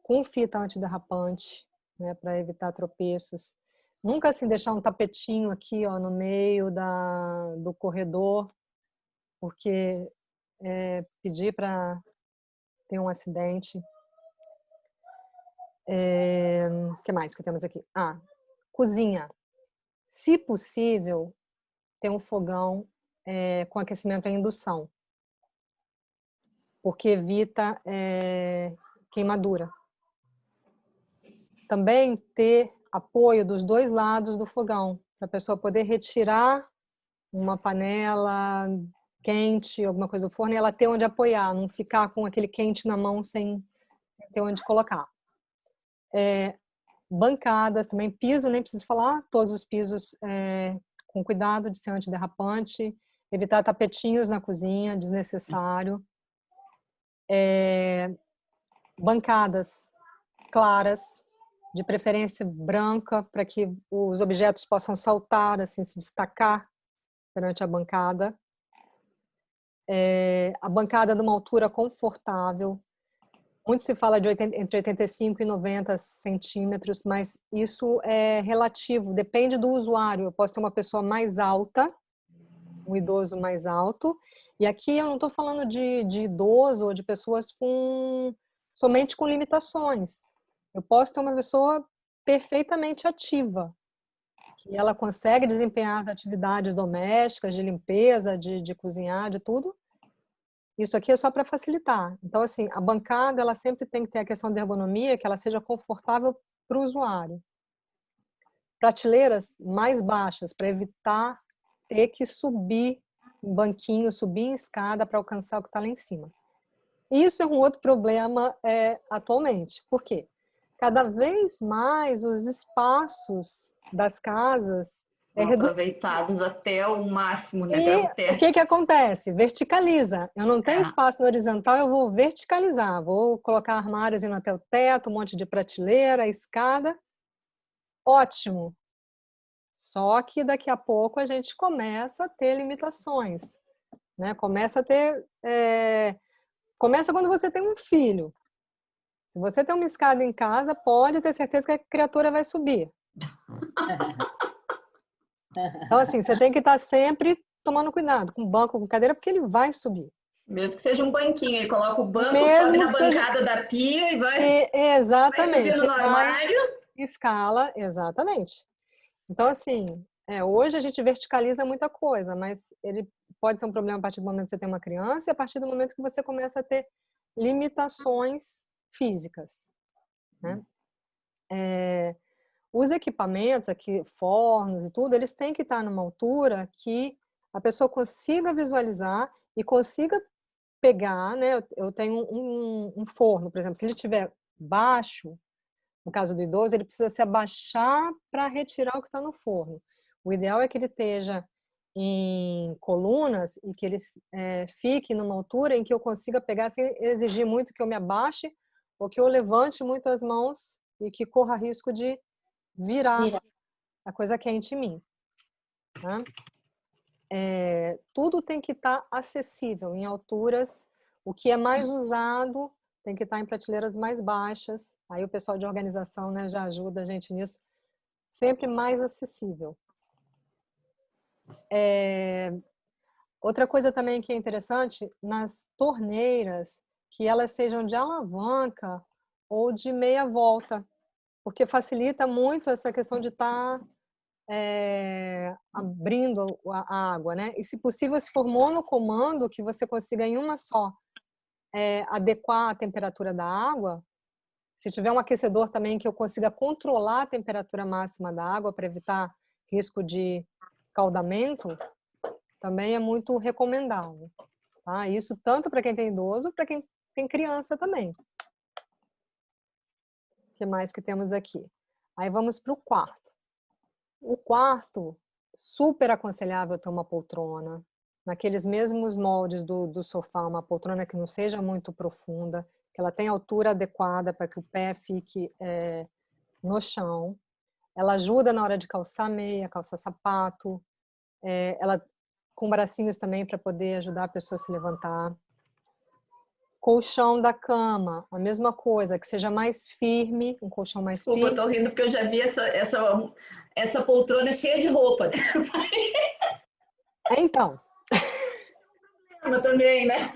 com fita antiderrapante, né, para evitar tropeços. Nunca assim deixar um tapetinho aqui, ó, no meio do corredor, porque pedir para ter um acidente. O que mais que temos aqui? Cozinha. Se possível, ter um fogão com aquecimento em indução, porque evita queimadura. Também ter apoio dos 2 lados do fogão, para a pessoa poder retirar uma panela quente, alguma coisa do forno, e ela ter onde apoiar, não ficar com aquele quente na mão sem ter onde colocar. Bancadas também, piso, nem preciso falar, todos os pisos com cuidado de ser antiderrapante, evitar tapetinhos na cozinha, desnecessário. Bancadas, claras, de preferência branca, para que os objetos possam saltar, assim, se destacar perante a bancada. A bancada de uma altura confortável. Muito se fala de entre 85 e 90 centímetros, mas isso é relativo, depende do usuário. Eu posso ter uma pessoa mais alta, um idoso mais alto, e aqui eu não estou falando de idoso ou de pessoas somente com limitações. Eu posso ter uma pessoa perfeitamente ativa, que ela consegue desempenhar as atividades domésticas, de limpeza, de cozinhar, de tudo. Isso aqui é só para facilitar. Então, assim, a bancada, ela sempre tem que ter a questão da ergonomia, que ela seja confortável para o usuário. Prateleiras mais baixas, para evitar ter que subir em banquinho, subir em escada para alcançar o que está lá em cima. Isso é um outro problema atualmente. Por quê? Cada vez mais os espaços das casas aproveitados até o máximo, né? E o que acontece? Verticaliza. Eu não tenho espaço no horizontal, eu vou verticalizar. Vou colocar armários indo até o teto, um monte de prateleira, escada. Ótimo. Só que daqui a pouco a gente começa a ter limitações, né? Começa quando você tem um filho. Se você tem uma escada em casa, pode ter certeza que a criatura vai subir. Então, assim, você tem que estar sempre tomando cuidado com banco, com cadeira, porque ele vai subir. Mesmo que seja um banquinho, ele coloca o banco, sobe na bancada da pia e vai, exatamente, vai subindo no armário. Escala, exatamente. Então, assim, hoje a gente verticaliza muita coisa, mas ele pode ser um problema a partir do momento que você tem uma criança e a partir do momento que você começa a ter limitações físicas, né? Os equipamentos aqui, fornos e tudo, eles têm que estar numa altura que a pessoa consiga visualizar e consiga pegar, né? Eu tenho um forno, por exemplo, se ele estiver baixo, no caso do idoso, ele precisa se abaixar para retirar o que está no forno. O ideal é que ele esteja em colunas e que ele fique numa altura em que eu consiga pegar sem exigir muito que eu me abaixe ou que eu levante muito as mãos e que corra risco de virar a coisa quente em mim. Né? Tudo tem que estar acessível, em alturas. O que é mais usado tem que estar em prateleiras mais baixas. Aí o pessoal de organização, né, já ajuda a gente nisso. Sempre mais acessível. Outra coisa também que é interessante, nas torneiras, que elas sejam de alavanca ou de meia volta, porque facilita muito essa questão de estar abrindo a água, né? E se possível, se for monocomando, que você consiga em uma só adequar a temperatura da água. Se tiver um aquecedor também que eu consiga controlar a temperatura máxima da água para evitar risco de escaldamento, também é muito recomendável. Tá? Isso tanto para quem tem idoso, para quem tem criança também. O que mais que temos aqui? Aí vamos para o quarto. O quarto, super aconselhável ter uma poltrona, naqueles mesmos moldes do sofá, uma poltrona que não seja muito profunda, que ela tenha altura adequada para que o pé fique no chão. Ela ajuda na hora de calçar meia, calçar sapato, ela com bracinhos também para poder ajudar a pessoa a se levantar. Colchão da cama, a mesma coisa, que seja mais firme, um colchão mais firme. Desculpa, eu tô rindo porque eu já vi essa poltrona cheia de roupa. Então. Também, né?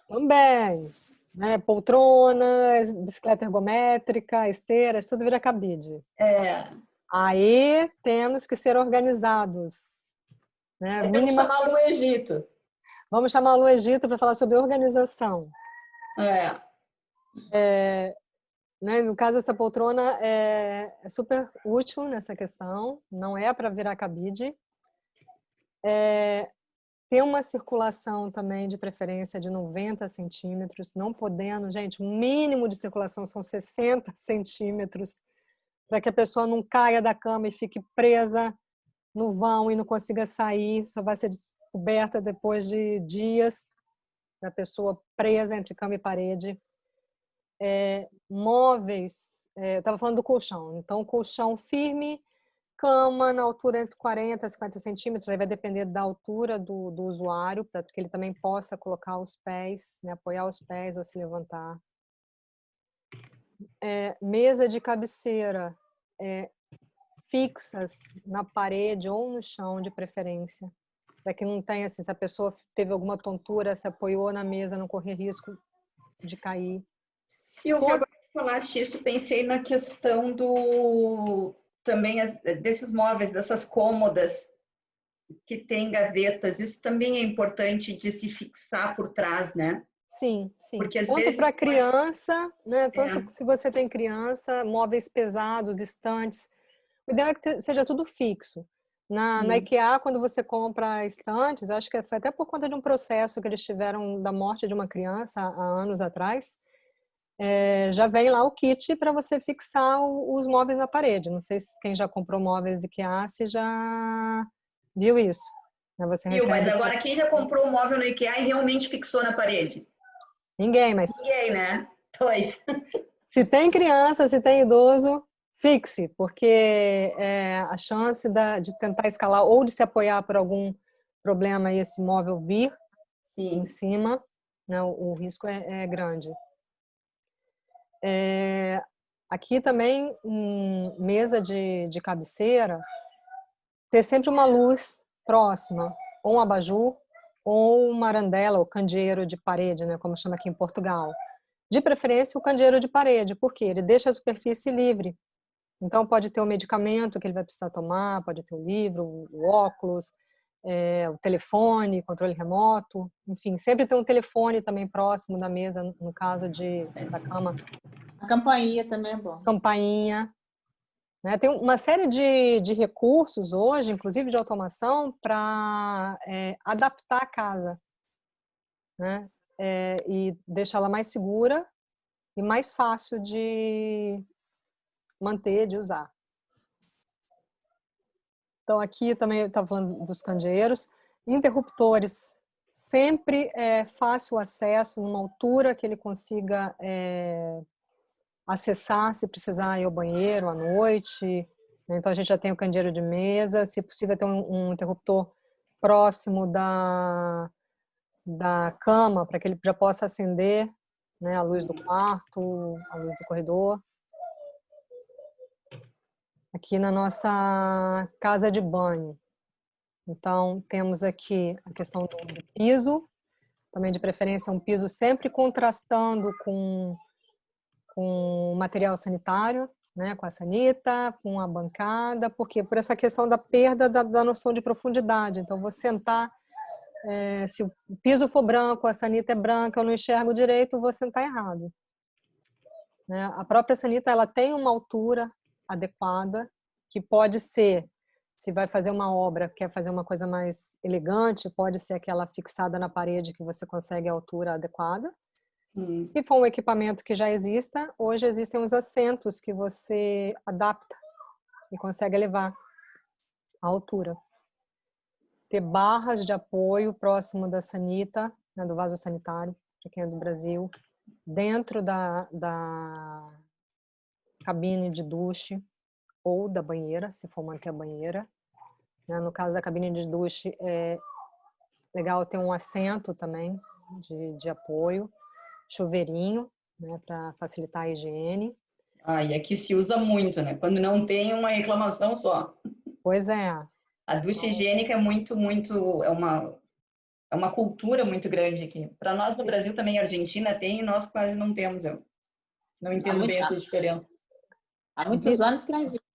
Também. Né? Poltrona, bicicleta ergométrica, esteira, isso tudo vira cabide. Aí temos que ser organizados. Né? Vamos chamar a Lu Egito. Vamos chamar a Lu Egito para falar sobre organização. Né? No caso, essa poltrona é super útil nessa questão, não é para virar cabide. Tem uma circulação também, de preferência, de 90 centímetros, não podendo, gente, o mínimo de circulação são 60 centímetros, para que a pessoa não caia da cama e fique presa no vão e não consiga sair, só vai ser descoberta depois de dias da pessoa presa entre cama e parede. Móveis eu estava falando do colchão. Então, colchão firme, cama na altura entre 40 e 50 centímetros, aí vai depender da altura do usuário, para que ele também possa colocar os pés, né, apoiar os pés ao se levantar. Mesa de cabeceira, fixas na parede ou no chão, de preferência, para que não tenha, assim, se a pessoa teve alguma tontura, se apoiou na mesa, não correr risco de cair. Silvia, agora que falaste isso, pensei na questão também desses móveis, dessas cômodas que tem gavetas. Isso também é importante de se fixar por trás, né? Sim, sim. Porque às tanto vezes para criança, né? Tanto se você tem criança, móveis pesados, distantes. O ideal é que seja tudo fixo. Na IKEA, quando você compra estantes, acho que foi até por conta de um processo que eles tiveram da morte de uma criança há anos atrás, já vem lá o kit para você fixar os móveis na parede. Não sei se quem já comprou móveis IKEA se já viu isso. Você viu, mas agora quem já comprou um móvel no IKEA e realmente fixou na parede? Ninguém, mas... Ninguém, né? Pois. Se tem criança, se tem idoso, fixe, porque a chance de tentar escalar ou de se apoiar por algum problema e esse móvel vir em cima, né, o risco é grande. Aqui também, mesa de cabeceira, ter sempre uma luz próxima, ou um abajur, ou uma arandela, ou candeeiro de parede, né, como chama aqui em Portugal. De preferência, o candeeiro de parede, porque ele deixa a superfície livre. Então, pode ter o medicamento que ele vai precisar tomar, pode ter o livro, o óculos, o telefone, controle remoto, enfim, sempre tem um telefone também próximo da mesa, no caso da cama. A campainha também é bom. Campainha. Né? Tem uma série de recursos hoje, inclusive de automação, para adaptar a casa, né? E deixá-la mais segura e mais fácil de manter, de usar. Então, aqui também eu estava falando dos candeeiros. Interruptores, sempre fácil acesso, numa altura que ele consiga acessar, se precisar ir ao banheiro à noite. Então, a gente já tem o candeeiro de mesa, se possível ter um interruptor próximo da cama, para que ele já possa acender, né, a luz do quarto, a luz do corredor. Aqui na nossa casa de banho. Então, temos aqui a questão do piso, também de preferência um piso sempre contrastando com material sanitário, né, com a sanita, com a bancada, porque por essa questão da perda da noção de profundidade. Então, vou sentar, se o piso for branco, a sanita é branca, eu não enxergo direito, vou sentar errado. Né? A própria sanita, ela tem uma altura adequada, que pode ser, se vai fazer uma obra, quer fazer uma coisa mais elegante, pode ser aquela fixada na parede que você consegue a altura adequada. Se for um equipamento que já exista, hoje existem uns assentos que você adapta e consegue elevar a altura. Ter barras de apoio próximo da sanita, né, do vaso sanitário, para quem é do Brasil, dentro da cabine de duche ou da banheira, se for manter a banheira. No caso da cabine de duche, é legal ter um assento também de apoio, chuveirinho, né, para facilitar a higiene. E aqui se usa muito, né? Quando não tem, uma reclamação só. Pois é. A ducha higiênica é é uma cultura muito grande aqui. Para nós no Brasil também, a Argentina tem e nós quase não temos. Eu não entendo bem essa diferença. Há muitos anos que não existe.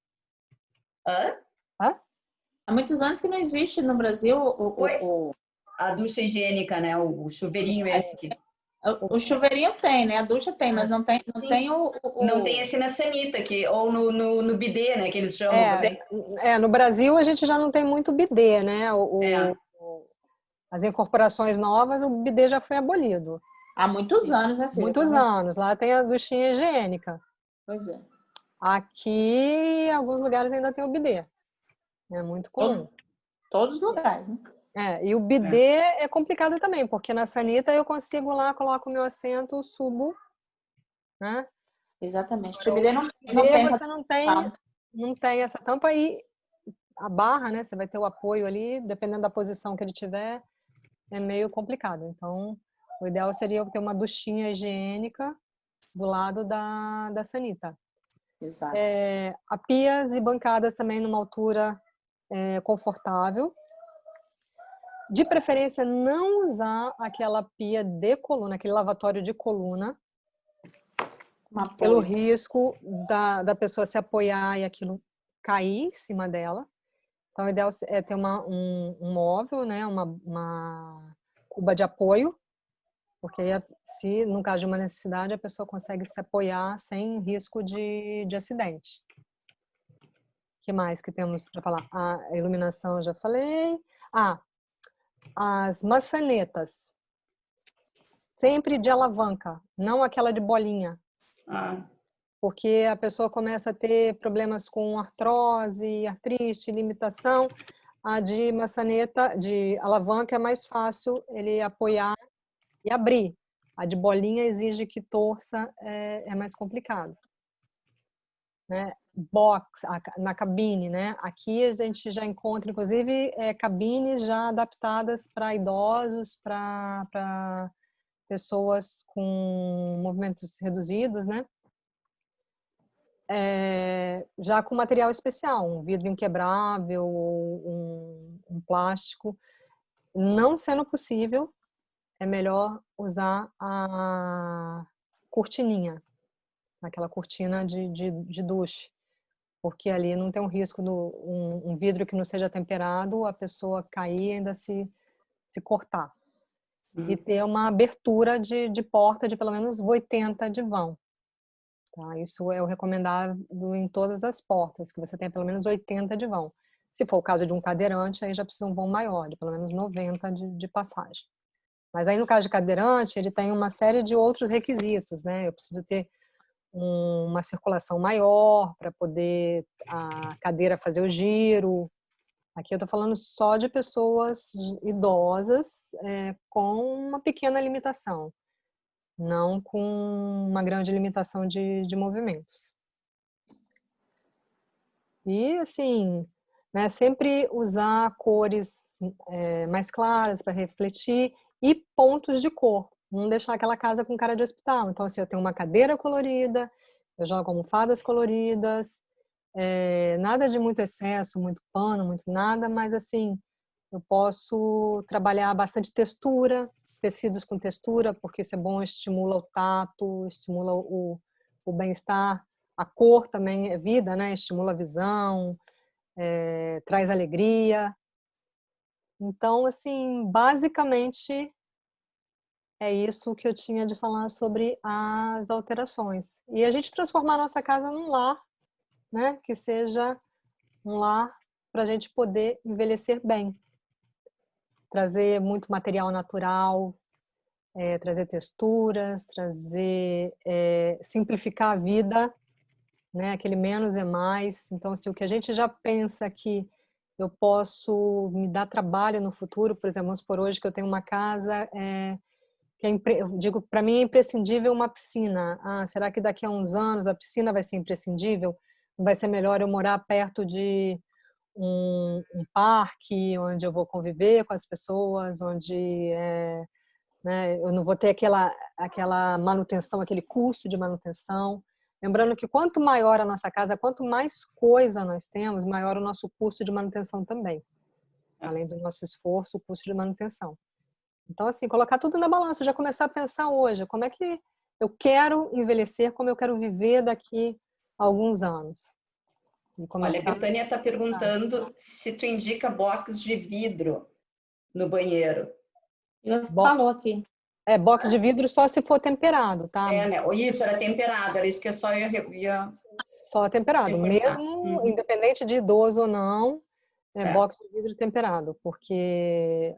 Há muitos anos que não existe no Brasil a ducha higiênica, né? O chuveirinho esse aqui. O chuveirinho tem, né? A ducha tem, mas não tem Não tem esse na sanita aqui, ou no bidê, né? Que eles chamam. No Brasil a gente já não tem muito bidê, né? As incorporações novas, o bidê já foi abolido. Há muitos anos, assim. Muitos anos. Lá tem a duchinha higiênica. Pois é. Aqui, em alguns lugares ainda tem o bidê. É muito comum. Todos os lugares, né? E o bidê é complicado também, porque na sanita eu consigo lá, coloco o meu assento, subo, né? Exatamente. O bidê não você não tem essa tampa e a barra, né? Você vai ter o apoio ali, dependendo da posição que ele tiver, é meio complicado. Então, o ideal seria ter uma duchinha higiênica do lado da sanita. Exato. A pias e bancadas também numa altura confortável. De preferência, não usar aquela pia de coluna, aquele lavatório de coluna, pelo risco da pessoa se apoiar e aquilo cair em cima dela. Então, o ideal é ter um móvel, né? Uma cuba de apoio, porque se, no caso de uma necessidade, a pessoa consegue se apoiar sem risco de acidente. O que mais que temos para falar? A iluminação eu já falei. As maçanetas. Sempre de alavanca, não aquela de bolinha. Porque a pessoa começa a ter problemas com artrose, artrite, limitação. A de maçaneta, de alavanca, é mais fácil ele apoiar e abrir. A de bolinha exige que torça, é mais complicado. Né? Box, na cabine, né? Aqui a gente já encontra, inclusive, cabines já adaptadas para idosos, para pessoas com movimentos reduzidos, né? Já com material especial, um vidro inquebrável, um plástico. Não sendo possível, é melhor usar a cortininha, aquela cortina de duche, porque ali não tem um risco um vidro que não seja temperado, a pessoa cair e ainda se cortar. E ter uma abertura de porta de pelo menos 80 de vão. Tá? Isso é o recomendado em todas as portas, que você tenha pelo menos 80 de vão. Se for o caso de um cadeirante, aí já precisa um vão maior, de pelo menos 90 de passagem. Mas aí no caso de cadeirante, ele tem uma série de outros requisitos, né? Eu preciso ter uma circulação maior para poder a cadeira fazer o giro. Aqui eu estou falando só de pessoas idosas com uma pequena limitação, não com uma grande limitação de movimentos. E assim, né, sempre usar cores mais claras para refletir e pontos de cor. Não deixar aquela casa com cara de hospital. Então, assim, eu tenho uma cadeira colorida, eu jogo almofadas coloridas, nada de muito excesso, muito pano, muito nada, mas assim, eu posso trabalhar bastante textura, tecidos com textura, porque isso é bom, estimula o tato, estimula o bem-estar. A cor também é vida, né? Estimula a visão, traz alegria. Então, assim, basicamente é isso que eu tinha de falar sobre as alterações. E a gente transformar a nossa casa num lar, né? Que seja um lar para a gente poder envelhecer bem. Trazer muito material natural, trazer texturas, simplificar a vida, né? Aquele menos é mais. Então, se o que a gente já pensa que eu posso me dar trabalho no futuro, por exemplo, vamos por hoje que eu tenho uma casa eu digo, para mim é imprescindível uma piscina. Será que daqui a uns anos a piscina vai ser imprescindível? Vai ser melhor eu morar perto de um parque onde eu vou conviver com as pessoas, onde né, eu não vou ter aquela manutenção, aquele custo de manutenção. Lembrando que quanto maior a nossa casa, quanto mais coisa nós temos, maior o nosso custo de manutenção também. Além do nosso esforço, o custo de manutenção. Então, assim, colocar tudo na balança, já começar a pensar hoje, como é que eu quero envelhecer, como eu quero viver daqui a alguns anos. Olha, a Betânia está perguntando se tu indica box de vidro no banheiro. Falou aqui. Box de vidro só se for temperado, tá? Né? Isso, era temperado, era isso que eu só ia só temperado, reforçar. Mesmo independente de idoso ou não, box de vidro temperado, porque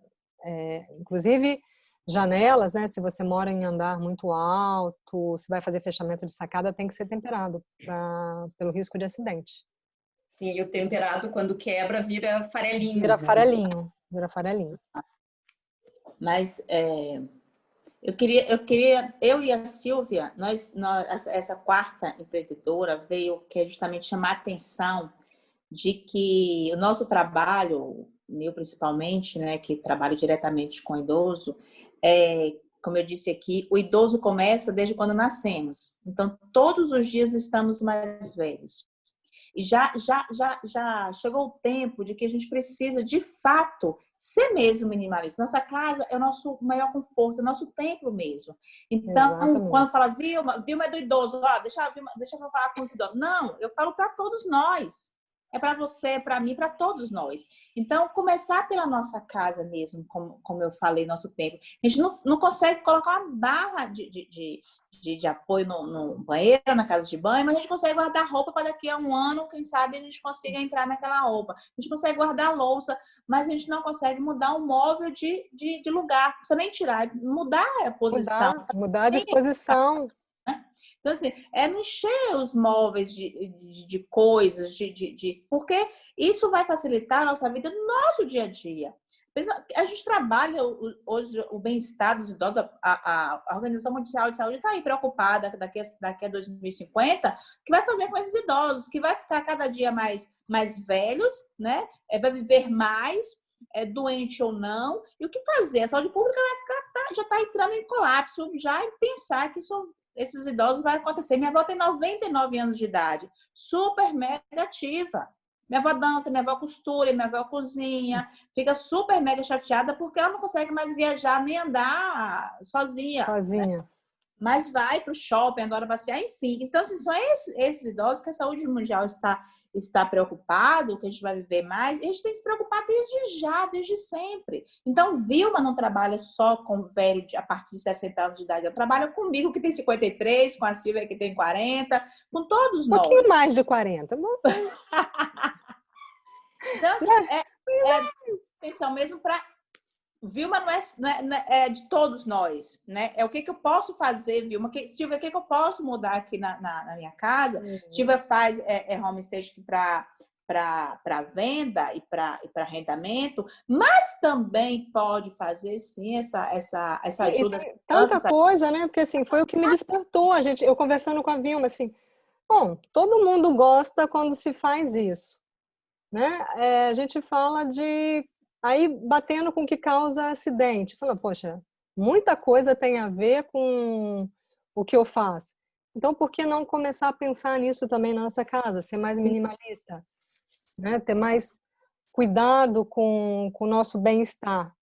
inclusive janelas, né? Se você mora em andar muito alto, se vai fazer fechamento de sacada, tem que ser temperado pelo risco de acidente. Sim, e o temperado, quando quebra, vira farelinho. Vira farelinho. Mas Eu e a Silvia, essa quarta empreendedora veio que é justamente chamar a atenção de que o nosso trabalho, meu principalmente, né, que trabalho diretamente com idoso, como eu disse aqui, o idoso começa desde quando nascemos. Então, todos os dias estamos mais velhos. E já chegou o tempo de que a gente precisa, de fato, ser mesmo minimalista. Nossa casa é o nosso maior conforto, o nosso templo mesmo. Então, Exatamente. quando fala Vilma é do idoso, deixa eu falar com os idosos. Não, eu falo para todos nós. É para você, é para mim, para todos nós. Então, começar pela nossa casa mesmo, como eu falei, nosso tempo. A gente não consegue colocar uma barra de apoio no banheiro, na casa de banho, mas a gente consegue guardar roupa para daqui a um ano, quem sabe a gente consiga entrar naquela roupa. A gente consegue guardar a louça, mas a gente não consegue mudar um móvel de lugar. Não precisa nem tirar, mudar a posição. Mudar a disposição. Então, assim, não encher os móveis de coisas, porque isso vai facilitar a nossa vida no nosso dia a dia. A gente trabalha hoje o bem-estar dos idosos, a Organização Mundial de Saúde está aí preocupada daqui a 2050, que vai fazer com esses idosos, que vai ficar cada dia mais velhos, né? Vai viver mais, doente ou não, e o que fazer? A saúde pública já está entrando em colapso, já em pensar que esses idosos vai acontecer. Minha avó tem 99 anos de idade, super mega ativa. Minha avó dança, minha avó costura, minha avó cozinha, fica super mega chateada porque ela não consegue mais viajar nem andar sozinha. Né? Mas vai para o shopping, adora passear, enfim. Então, assim, são esses idosos que a saúde mundial está preocupado, que a gente vai viver mais, e a gente tem que se preocupar desde sempre. Então, Vilma não trabalha só com velho a partir de 60 anos de idade, ela trabalha comigo que tem 53, com a Silvia que tem 40, com todos nós. Um pouquinho mais de 40. Então, assim, atenção mesmo para... Vilma não é de todos nós, né? É o que eu posso fazer, Vilma? Silvia, o que eu posso mudar aqui na minha casa? Silvia faz homestaging para venda e para arrendamento, mas também pode fazer, sim, essa ajuda. Tanta coisa, né? Porque, assim, foi o que me despertou. Eu conversando com a Vilma, assim, bom, todo mundo gosta quando se faz isso, né? A gente fala de... Aí, batendo com o que causa acidente. Fala, poxa, muita coisa tem a ver com o que eu faço. Então, por que não começar a pensar nisso também na nossa casa? Ser mais minimalista, né? Ter mais cuidado com o nosso bem-estar.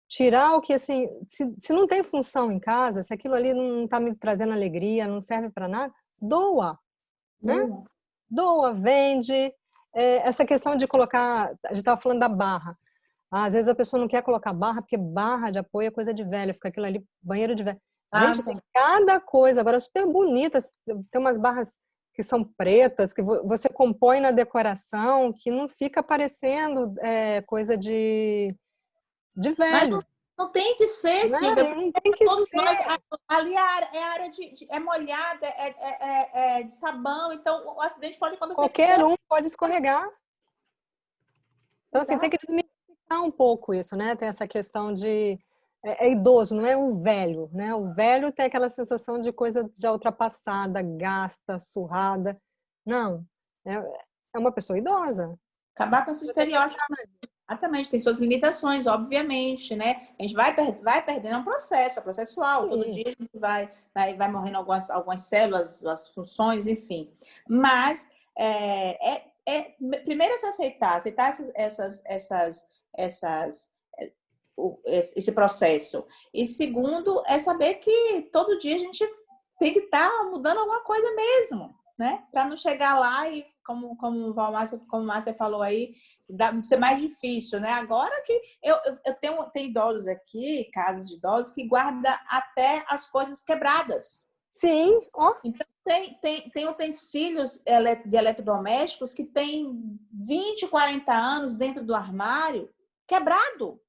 Tirar o que, assim, se não tem função em casa, se aquilo ali não está me trazendo alegria, não serve para nada, doa, né? Doa, vende. Essa questão de colocar... A gente estava falando da barra. Às vezes a pessoa não quer colocar barra, porque barra de apoio é coisa de velho, fica aquilo ali, banheiro de velho. Gente, tem cada coisa, agora super bonitas, tem umas barras que são pretas, que você compõe na decoração, que não fica parecendo coisa de velho. Mas não tem que ser, Silvia. Não tem que ser. Ali é área é molhada, é de sabão, então o acidente pode acontecer. Qualquer um pode escorregar. Então, assim, tem que desmistificar um pouco isso, né? Tem essa questão de... idoso, não é um velho, né? O velho tem aquela sensação de coisa já ultrapassada, gasta, surrada. Não, é uma pessoa idosa. Acabar com esse estereótipo. Exatamente, tem suas limitações, obviamente, né? A gente vai perdendo, é um processo, é processual. Sim. Todo dia a gente vai morrendo algumas células, as funções, enfim. Mas primeiro é se aceitar esse processo. E segundo, é saber que todo dia a gente tem que estar mudando alguma coisa mesmo, né? Para não chegar lá e, como a Márcia falou aí, ser mais difícil, né? Agora que eu tenho idosos aqui, casas de idosos, que guardam até as coisas quebradas. Sim. Então, tem utensílios de eletrodomésticos que tem 20, 40 anos dentro do armário, quebrado.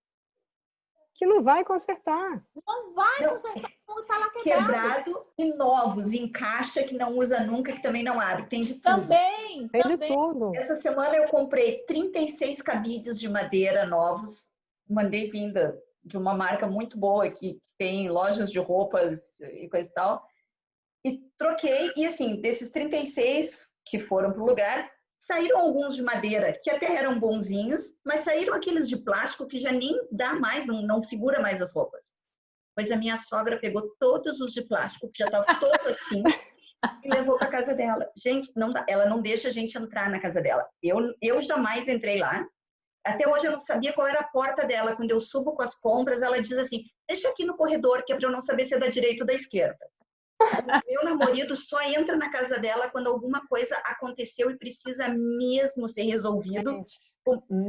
Que não vai consertar. Não vai consertar, está lá quebrado. Quebrado e novos, em caixa, que não usa nunca, que também não abre. Tem de tudo. Também. De tudo. Essa semana eu comprei 36 cabides de madeira novos. Mandei vinda de uma marca muito boa que tem lojas de roupas e coisa e tal. E troquei, e assim, desses 36 que foram pro lugar, saíram alguns de madeira, que até eram bonzinhos, mas saíram aqueles de plástico que já nem dá mais, não segura mais as roupas. Pois a minha sogra pegou todos os de plástico, que já estavam todo assim, e levou para casa dela. Gente, não dá, ela não deixa a gente entrar na casa dela. Eu jamais entrei lá. Até hoje eu não sabia qual era a porta dela. Quando eu subo com as compras, ela diz assim, deixa aqui no corredor, que é para eu não saber se é da direita ou da esquerda. Meu namorado só entra na casa dela quando alguma coisa aconteceu e precisa mesmo ser resolvido.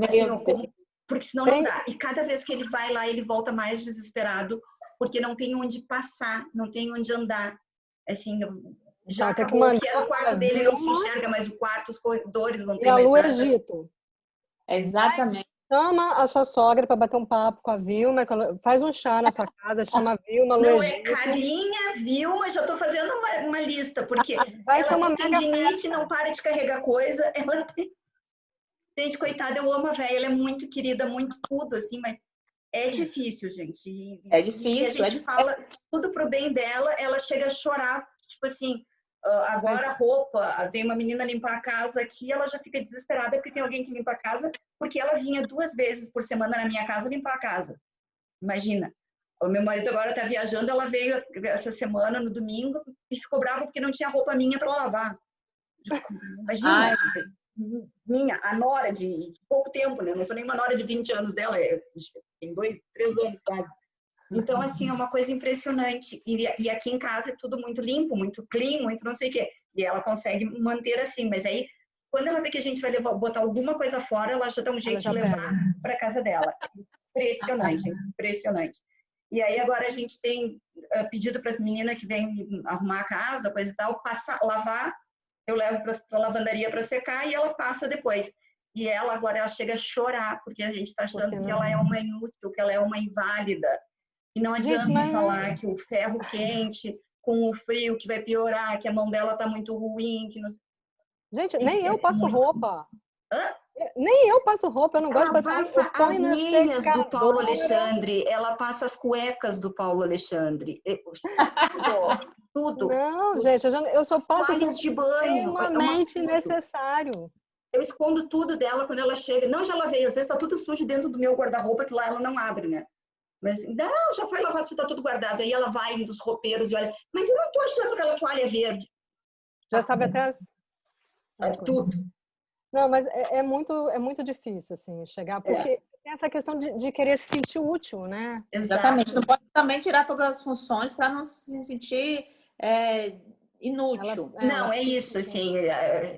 Assim, porque senão não dá. E cada vez que ele vai lá, ele volta mais desesperado, porque não tem onde passar, não tem onde andar. Assim, já acabou que era o quarto dele, não se enxerga mais o quarto, os corredores não tem mais nada. E a Lu Egito. Exatamente. Chama a sua sogra para bater um papo com a Vilma, faz um chá na sua casa, chama a Vilma, Lu Não, Egito. é Carlinha, Vilma, já estou fazendo uma lista, porque vai ser uma tem tendinite, não para de carregar coisa, ela tem... Gente, coitada, eu amo a velha, ela é muito querida, muito tudo, assim, mas é difícil, gente. É difícil. E a gente fala tudo pro bem dela, ela chega a chorar, tipo assim, agora a roupa, tem uma menina limpar a casa aqui, ela já fica desesperada porque tem alguém que limpa a casa, porque ela vinha 2 vezes por semana na minha casa limpar a casa. Imagina. O meu marido agora tá viajando, ela veio essa semana, no domingo, e ficou brava porque não tinha roupa minha para lavar. Imagina. Minha, a nora de pouco tempo, né? Eu não sou nem uma nora de 20 anos dela, tem 2, 3 anos quase. Então, assim, é uma coisa impressionante. E aqui em casa é tudo muito limpo, muito clean, muito não sei o quê. E ela consegue manter assim, mas aí, quando ela vê que a gente vai botar alguma coisa fora, ela já dá um jeito de levar para casa dela. Impressionante, impressionante. E aí agora a gente tem pedido para as meninas que vêm arrumar a casa, coisa e tal, lavar. Eu levo para a lavandaria para secar e ela passa depois. E ela agora ela chega a chorar, porque a gente está achando que ela é uma inútil, que ela é uma inválida. E não adianta falar que o ferro quente com o frio que vai piorar, que a mão dela está muito ruim. Que não... Gente, nem eu passo roupa. Hã? Nem eu passo roupa, eu não gosto de passar roupa. Ela passa as meias do Paulo Alexandre, ela passa as cuecas do Paulo Alexandre. Tudo. Não, gente, eu só passo assim, de banho, extremamente necessário. Eu escondo tudo dela quando ela chega. Não, já lavei, às vezes tá tudo sujo dentro do meu guarda-roupa, que lá ela não abre, né? Mas, não, já foi lavado, tá tudo guardado. Aí ela vai nos roupeiros e olha, mas eu não tô achando aquela toalha verde. Já sabe até tudo. Não, mas é muito difícil, assim, chegar, porque tem essa questão de querer se sentir útil, né? Exatamente. Não pode também tirar todas as funções para não se sentir inútil. Não, é isso, assim,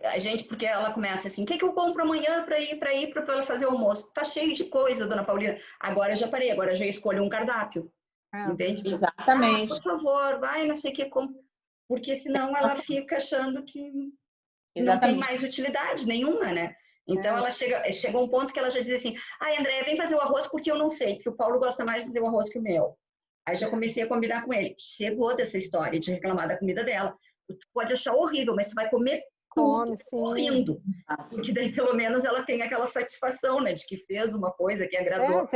a gente, porque ela começa assim, o que eu compro amanhã para ela fazer o almoço? Tá cheio de coisa, dona Paulina. Agora eu já parei, agora eu já escolho um cardápio. Entende? Exatamente. Por favor, vai, não sei o que, porque senão ela fica achando que não tem mais utilidade nenhuma, né? Então ela chega a um ponto que ela já diz assim, Andréia, vem fazer o arroz porque eu não sei, porque o Paulo gosta mais de fazer o arroz que o meu. Aí já comecei a combinar com ele. Chegou dessa história de reclamar da comida dela. Tu pode achar horrível, mas tu vai comer tudo correndo. Porque daí pelo menos ela tem aquela satisfação, né? De que fez uma coisa que agradou.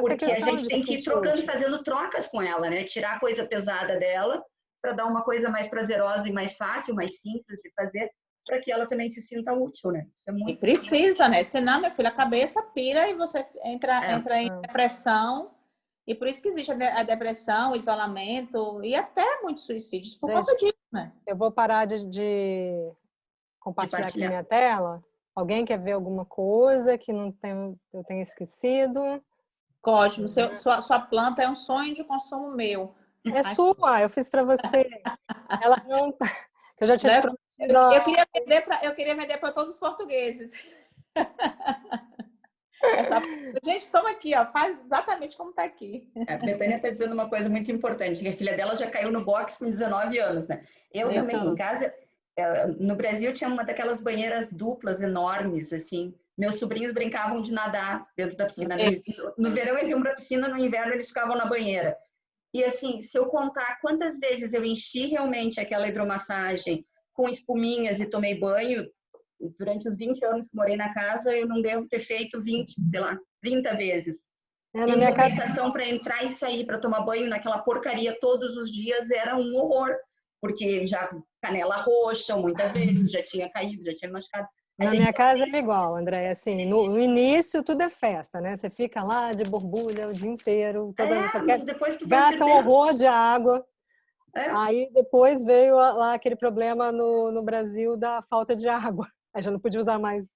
Porque a gente tem que ir trocando e fazendo trocas com ela, né? Tirar a coisa pesada dela para dar uma coisa mais prazerosa e mais fácil, mais simples de fazer, para que ela também se sinta útil, né? Isso é muito... E precisa, né? Senão, minha filha, a cabeça pira e você entra em depressão. E por isso que existe a depressão, o isolamento e até muitos suicídios por conta disso, né? Eu vou parar de compartilhar aqui minha tela. Alguém quer ver alguma coisa que eu tenha esquecido? Cosmo, sua planta é um sonho de consumo meu. É sua, eu fiz para você. Ela não... Eu já tinha te prometido. Eu queria vender para todos os portugueses. Gente, toma aqui, ó, faz exatamente como tá aqui. A Betânia tá dizendo uma coisa muito importante, que a filha dela já caiu no box com 19 anos, né? Eu também, em casa, no Brasil tinha uma daquelas banheiras duplas enormes, assim. Meus sobrinhos brincavam de nadar dentro da piscina. No verão eles iam pra piscina, no inverno eles ficavam na banheira. E assim, se eu contar quantas vezes eu enchi realmente aquela hidromassagem com espuminhas e tomei banho, durante os 20 anos que morei na casa, eu não devo ter feito 30 vezes. Na minha casa... compensação, para entrar e sair, para tomar banho naquela porcaria todos os dias era um horror, porque já canela roxa, muitas vezes, já tinha caído, já tinha machucado. Na minha casa é igual, André. Assim, no início tudo é festa, né? Você fica lá de borbulha o dia inteiro, mas depois tu vai gasta um horror de água. É. Aí depois veio lá aquele problema no Brasil da falta de água. Aí já não podia usar mais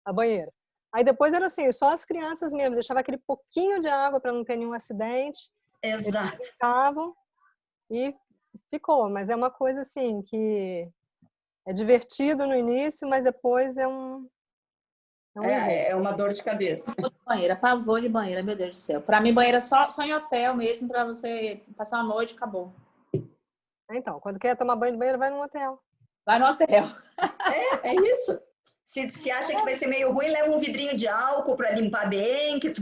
a banheira. Aí depois era assim, só as crianças mesmo, deixava aquele pouquinho de água para não ter nenhum acidente. Exato. Eles ficavam e ficou. Mas é uma coisa assim que é divertido no início, mas depois é um uma dor de cabeça. Pavor de banheira, meu Deus do céu. Para mim, banheira só em hotel mesmo, para você passar uma noite, acabou. Então, quando quer tomar banho de banheiro, vai num hotel. Vai no hotel. É isso. Se acha que vai ser meio ruim, leva um vidrinho de álcool para limpar bem, que tu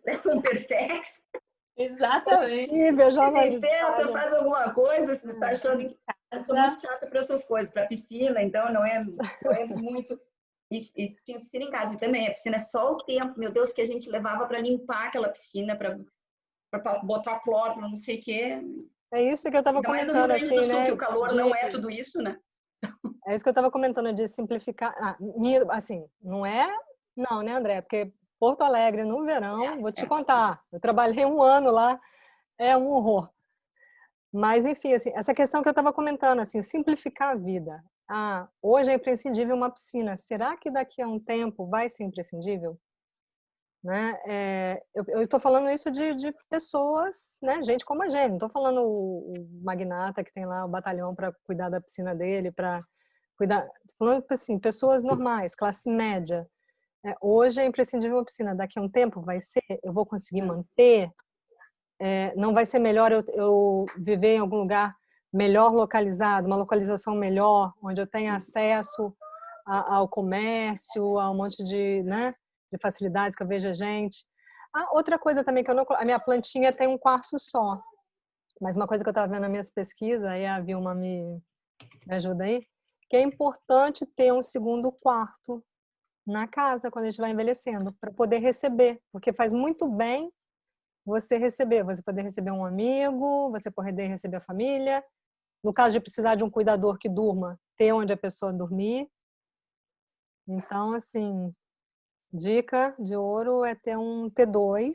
leva um Perfex. Exatamente. Se tenta, faz alguma coisa, se tu tá achando que eu sou muito chata para essas coisas, para piscina, então não é muito. E tinha piscina em casa também. A piscina é só o tempo, meu Deus, que a gente levava para limpar aquela piscina, para botar cloro, não sei o quê. É isso que eu estava comentando. Mas no Rio Grande do Sul, né, que o calor não é tudo isso, né? É isso que eu estava comentando, de simplificar. Assim, não é... Não, né, André? Porque Porto Alegre, no verão, vou te contar, eu trabalhei 1 ano lá, é um horror. Mas, enfim, assim, essa questão que eu estava comentando, assim, simplificar a vida. Hoje é imprescindível uma piscina. Será que daqui a um tempo vai ser imprescindível? Né? Eu estou falando isso de pessoas, né? Gente como a gente. Não estou falando o magnata que tem lá o batalhão para cuidar da piscina dele, para cuidar. Estou falando assim, pessoas normais, classe média. Hoje é imprescindível uma piscina. Daqui a um tempo vai ser? Eu vou conseguir manter? Não vai ser melhor eu viver em algum lugar melhor localizado, uma localização melhor, onde eu tenha acesso ao comércio, a um monte de, né, de facilidades que eu vejo a gente. Outra coisa também que eu não... A minha plantinha tem um quarto só, mas uma coisa que eu estava vendo nas minhas pesquisas, aí a Vilma me ajuda aí, que é importante ter um segundo quarto na casa quando a gente vai envelhecendo, para poder receber, porque faz muito bem você receber, você poder receber um amigo, você poder receber a família, no caso de precisar de um cuidador que durma, ter onde a pessoa dormir. Então, assim, dica de ouro é ter um T2,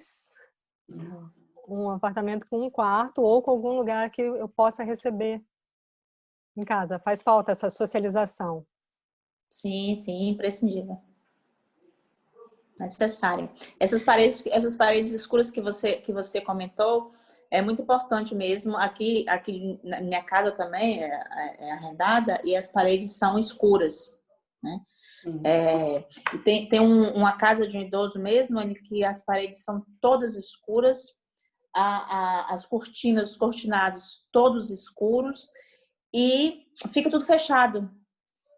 um apartamento com um quarto ou com algum lugar que eu possa receber em casa. Faz falta essa socialização. Sim, imprescindível. Necessária. Essas paredes escuras que você comentou, é muito importante mesmo. Aqui na minha casa também é arrendada e as paredes são escuras, né? E tem uma casa de um idoso mesmo em que as paredes são todas escuras, as cortinas, os cortinados todos escuros e fica tudo fechado.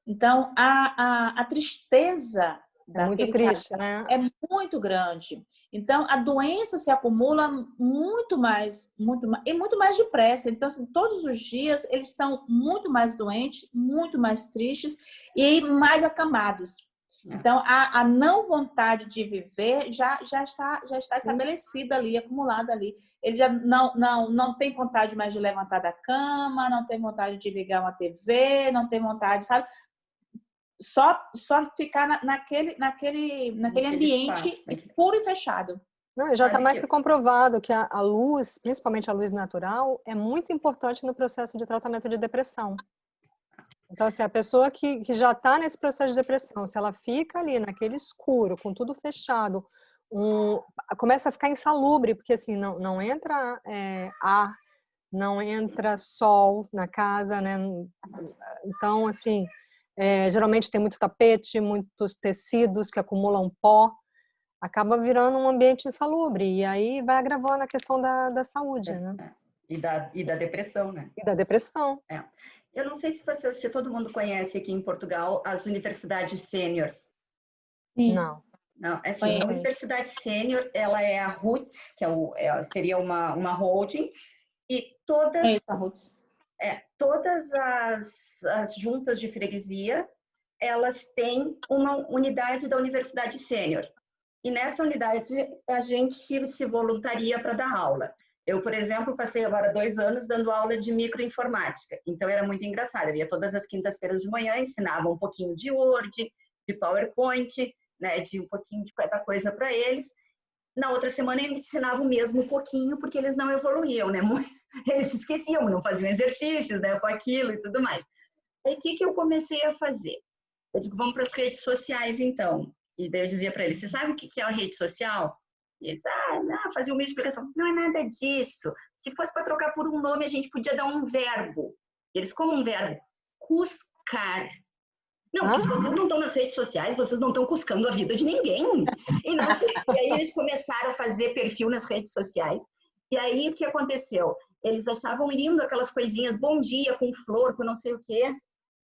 Então a tristeza é muito triste, né? É muito grande. Então, a doença se acumula muito mais depressa. Então, assim, todos os dias, eles estão muito mais doentes, muito mais tristes e mais acamados. Então, a não vontade de viver já está estabelecida ali, acumulada ali. Ele já não tem vontade mais de levantar da cama, não tem vontade de ligar uma TV, não tem vontade, sabe? Só ficar naquele ambiente puro e fechado. Não, já está mais que comprovado que a luz, principalmente a luz natural, é muito importante no processo de tratamento de depressão. Então, assim, a pessoa que já está nesse processo de depressão, se ela fica ali naquele escuro, com tudo fechado, começa a ficar insalubre, porque assim, não entra ar, não entra sol na casa, né? Então, assim... geralmente tem muito tapete, muitos tecidos que acumulam pó, acaba virando um ambiente insalubre e aí vai agravando a questão da saúde, né? E da depressão, né? E da depressão. Eu não sei se todo mundo conhece aqui em Portugal as universidades sêniores. Não. Não, assim, a Universidade Sênior, ela é a RUTS, que seria uma holding, e todas as juntas de freguesia, elas têm uma unidade da Universidade Sênior. E nessa unidade, a gente se voluntaria para dar aula. Eu, por exemplo, passei agora 2 anos dando aula de microinformática. Então, era muito engraçado. Eu ia todas as quintas-feiras de manhã, ensinava um pouquinho de Word, de PowerPoint, né, de um pouquinho de cada coisa para eles. Na outra semana, eu ensinava o mesmo pouquinho, porque eles não evoluíam, né? Eles esqueciam, não faziam exercícios, né, com aquilo e tudo mais. Aí, o que eu comecei a fazer? Eu digo, vamos para as redes sociais, então. E daí eu dizia para eles, você sabe o que é a rede social? E eles, não, fazia uma explicação. Não é nada disso. Se fosse para trocar por um nome, a gente podia dar um verbo. E eles, como um verbo? Cuscar. Não, porque se vocês não estão nas redes sociais, vocês não estão cuscando a vida de ninguém. E aí eles começaram a fazer perfil nas redes sociais. E aí o que aconteceu? Eles achavam lindo aquelas coisinhas, bom dia, com flor, com não sei o quê.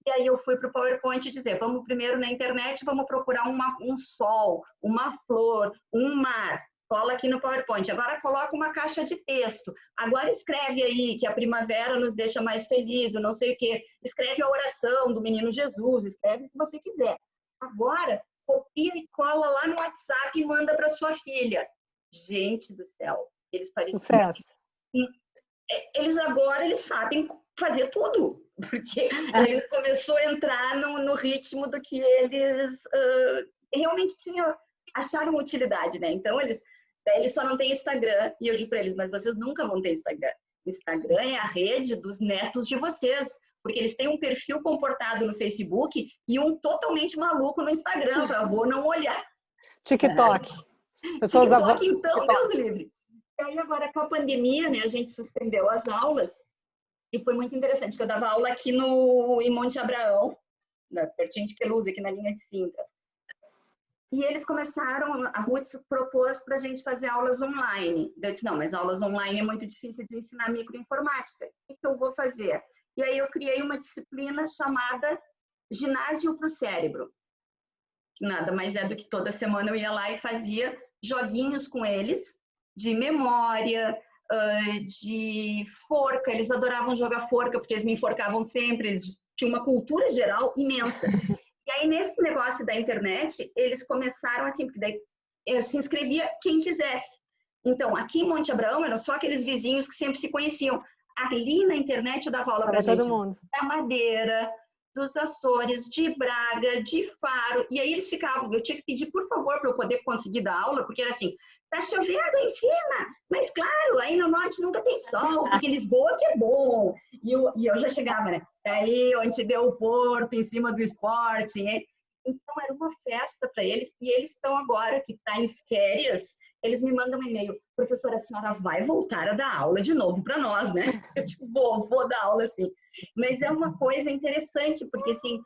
E aí eu fui para o PowerPoint dizer, vamos primeiro na internet, vamos procurar um sol, uma flor, um mar. Cola aqui no PowerPoint. Agora coloca uma caixa de texto. Agora escreve aí que a primavera nos deixa mais felizes, não sei o quê. Escreve a oração do menino Jesus, escreve o que você quiser. Agora, copia e cola lá no WhatsApp e manda para sua filha. Gente do céu. Eles pareciam... Sucesso. Eles sabem fazer tudo. Porque ele começou a entrar no ritmo do que eles realmente acharam utilidade, né? Então, eles só não têm Instagram. E eu digo para eles, mas vocês nunca vão ter Instagram. Instagram é a rede dos netos de vocês. Porque eles têm um perfil comportado no Facebook e um totalmente maluco no Instagram, para avô não olhar. TikTok. TikTok, então, Deus livre. E aí, agora, com a pandemia, né, a gente suspendeu as aulas. E foi muito interessante, que eu dava aula aqui em Monte Abraão, pertinho de Queluz, aqui na linha de Sintra. E eles começaram, a Ruth propôs para a gente fazer aulas online. Eu disse, não, mas aulas online é muito difícil de ensinar microinformática. O que eu vou fazer? E aí eu criei uma disciplina chamada Ginásio para o Cérebro. Que nada mais é do que toda semana eu ia lá e fazia joguinhos com eles, de memória, de forca. Eles adoravam jogar forca, porque eles me enforcavam sempre. Eles tinham uma cultura geral imensa. E aí, nesse negócio da internet, eles começaram assim, porque daí se inscrevia quem quisesse. Então, aqui em Monte Abraão, eram só aqueles vizinhos que sempre se conheciam. Ali na internet eu dava aula para gente da Madeira, dos Açores, de Braga, de Faro. E aí eles ficavam, eu tinha que pedir, por favor, para eu poder conseguir dar aula, porque era assim, tá chovendo em cima, mas claro, aí no norte nunca tem sol, porque Lisboa que é bom. E eu já chegava, né? Aí onde deu o Porto, em cima do Sporting. Então era uma festa para eles, e eles estão agora, que está em férias, eles me mandam um e-mail, professora, a senhora vai voltar a dar aula de novo para nós, né? Eu tipo, vou dar aula assim. Mas é uma coisa interessante, porque assim,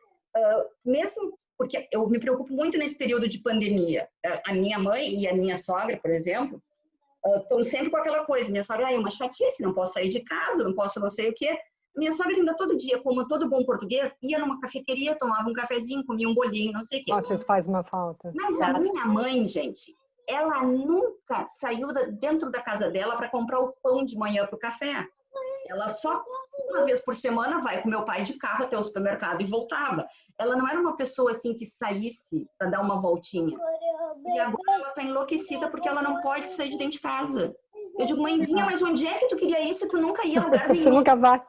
mesmo porque eu me preocupo muito nesse período de pandemia. A minha mãe e a minha sogra, por exemplo, estão sempre com aquela coisa. Minha sogra, é uma chatice, não posso sair de casa, não posso não sei o quê. Minha sogra ainda todo dia, como todo bom português, ia numa cafeteria, tomava um cafezinho, comia um bolinho, não sei o quê. Nossa, isso faz uma falta. Mas a minha mãe, gente, ela nunca saiu dentro da casa dela para comprar o pão de manhã para o café. Ela só, uma vez por semana, vai com meu pai de carro até o supermercado e voltava. Ela não era uma pessoa assim que saísse para dar uma voltinha. E agora ela está enlouquecida porque ela não pode sair de dentro de casa. Eu digo, mãezinha, mas onde é que tu queria ir se tu nunca ia a lugar nenhum? Você nunca vai.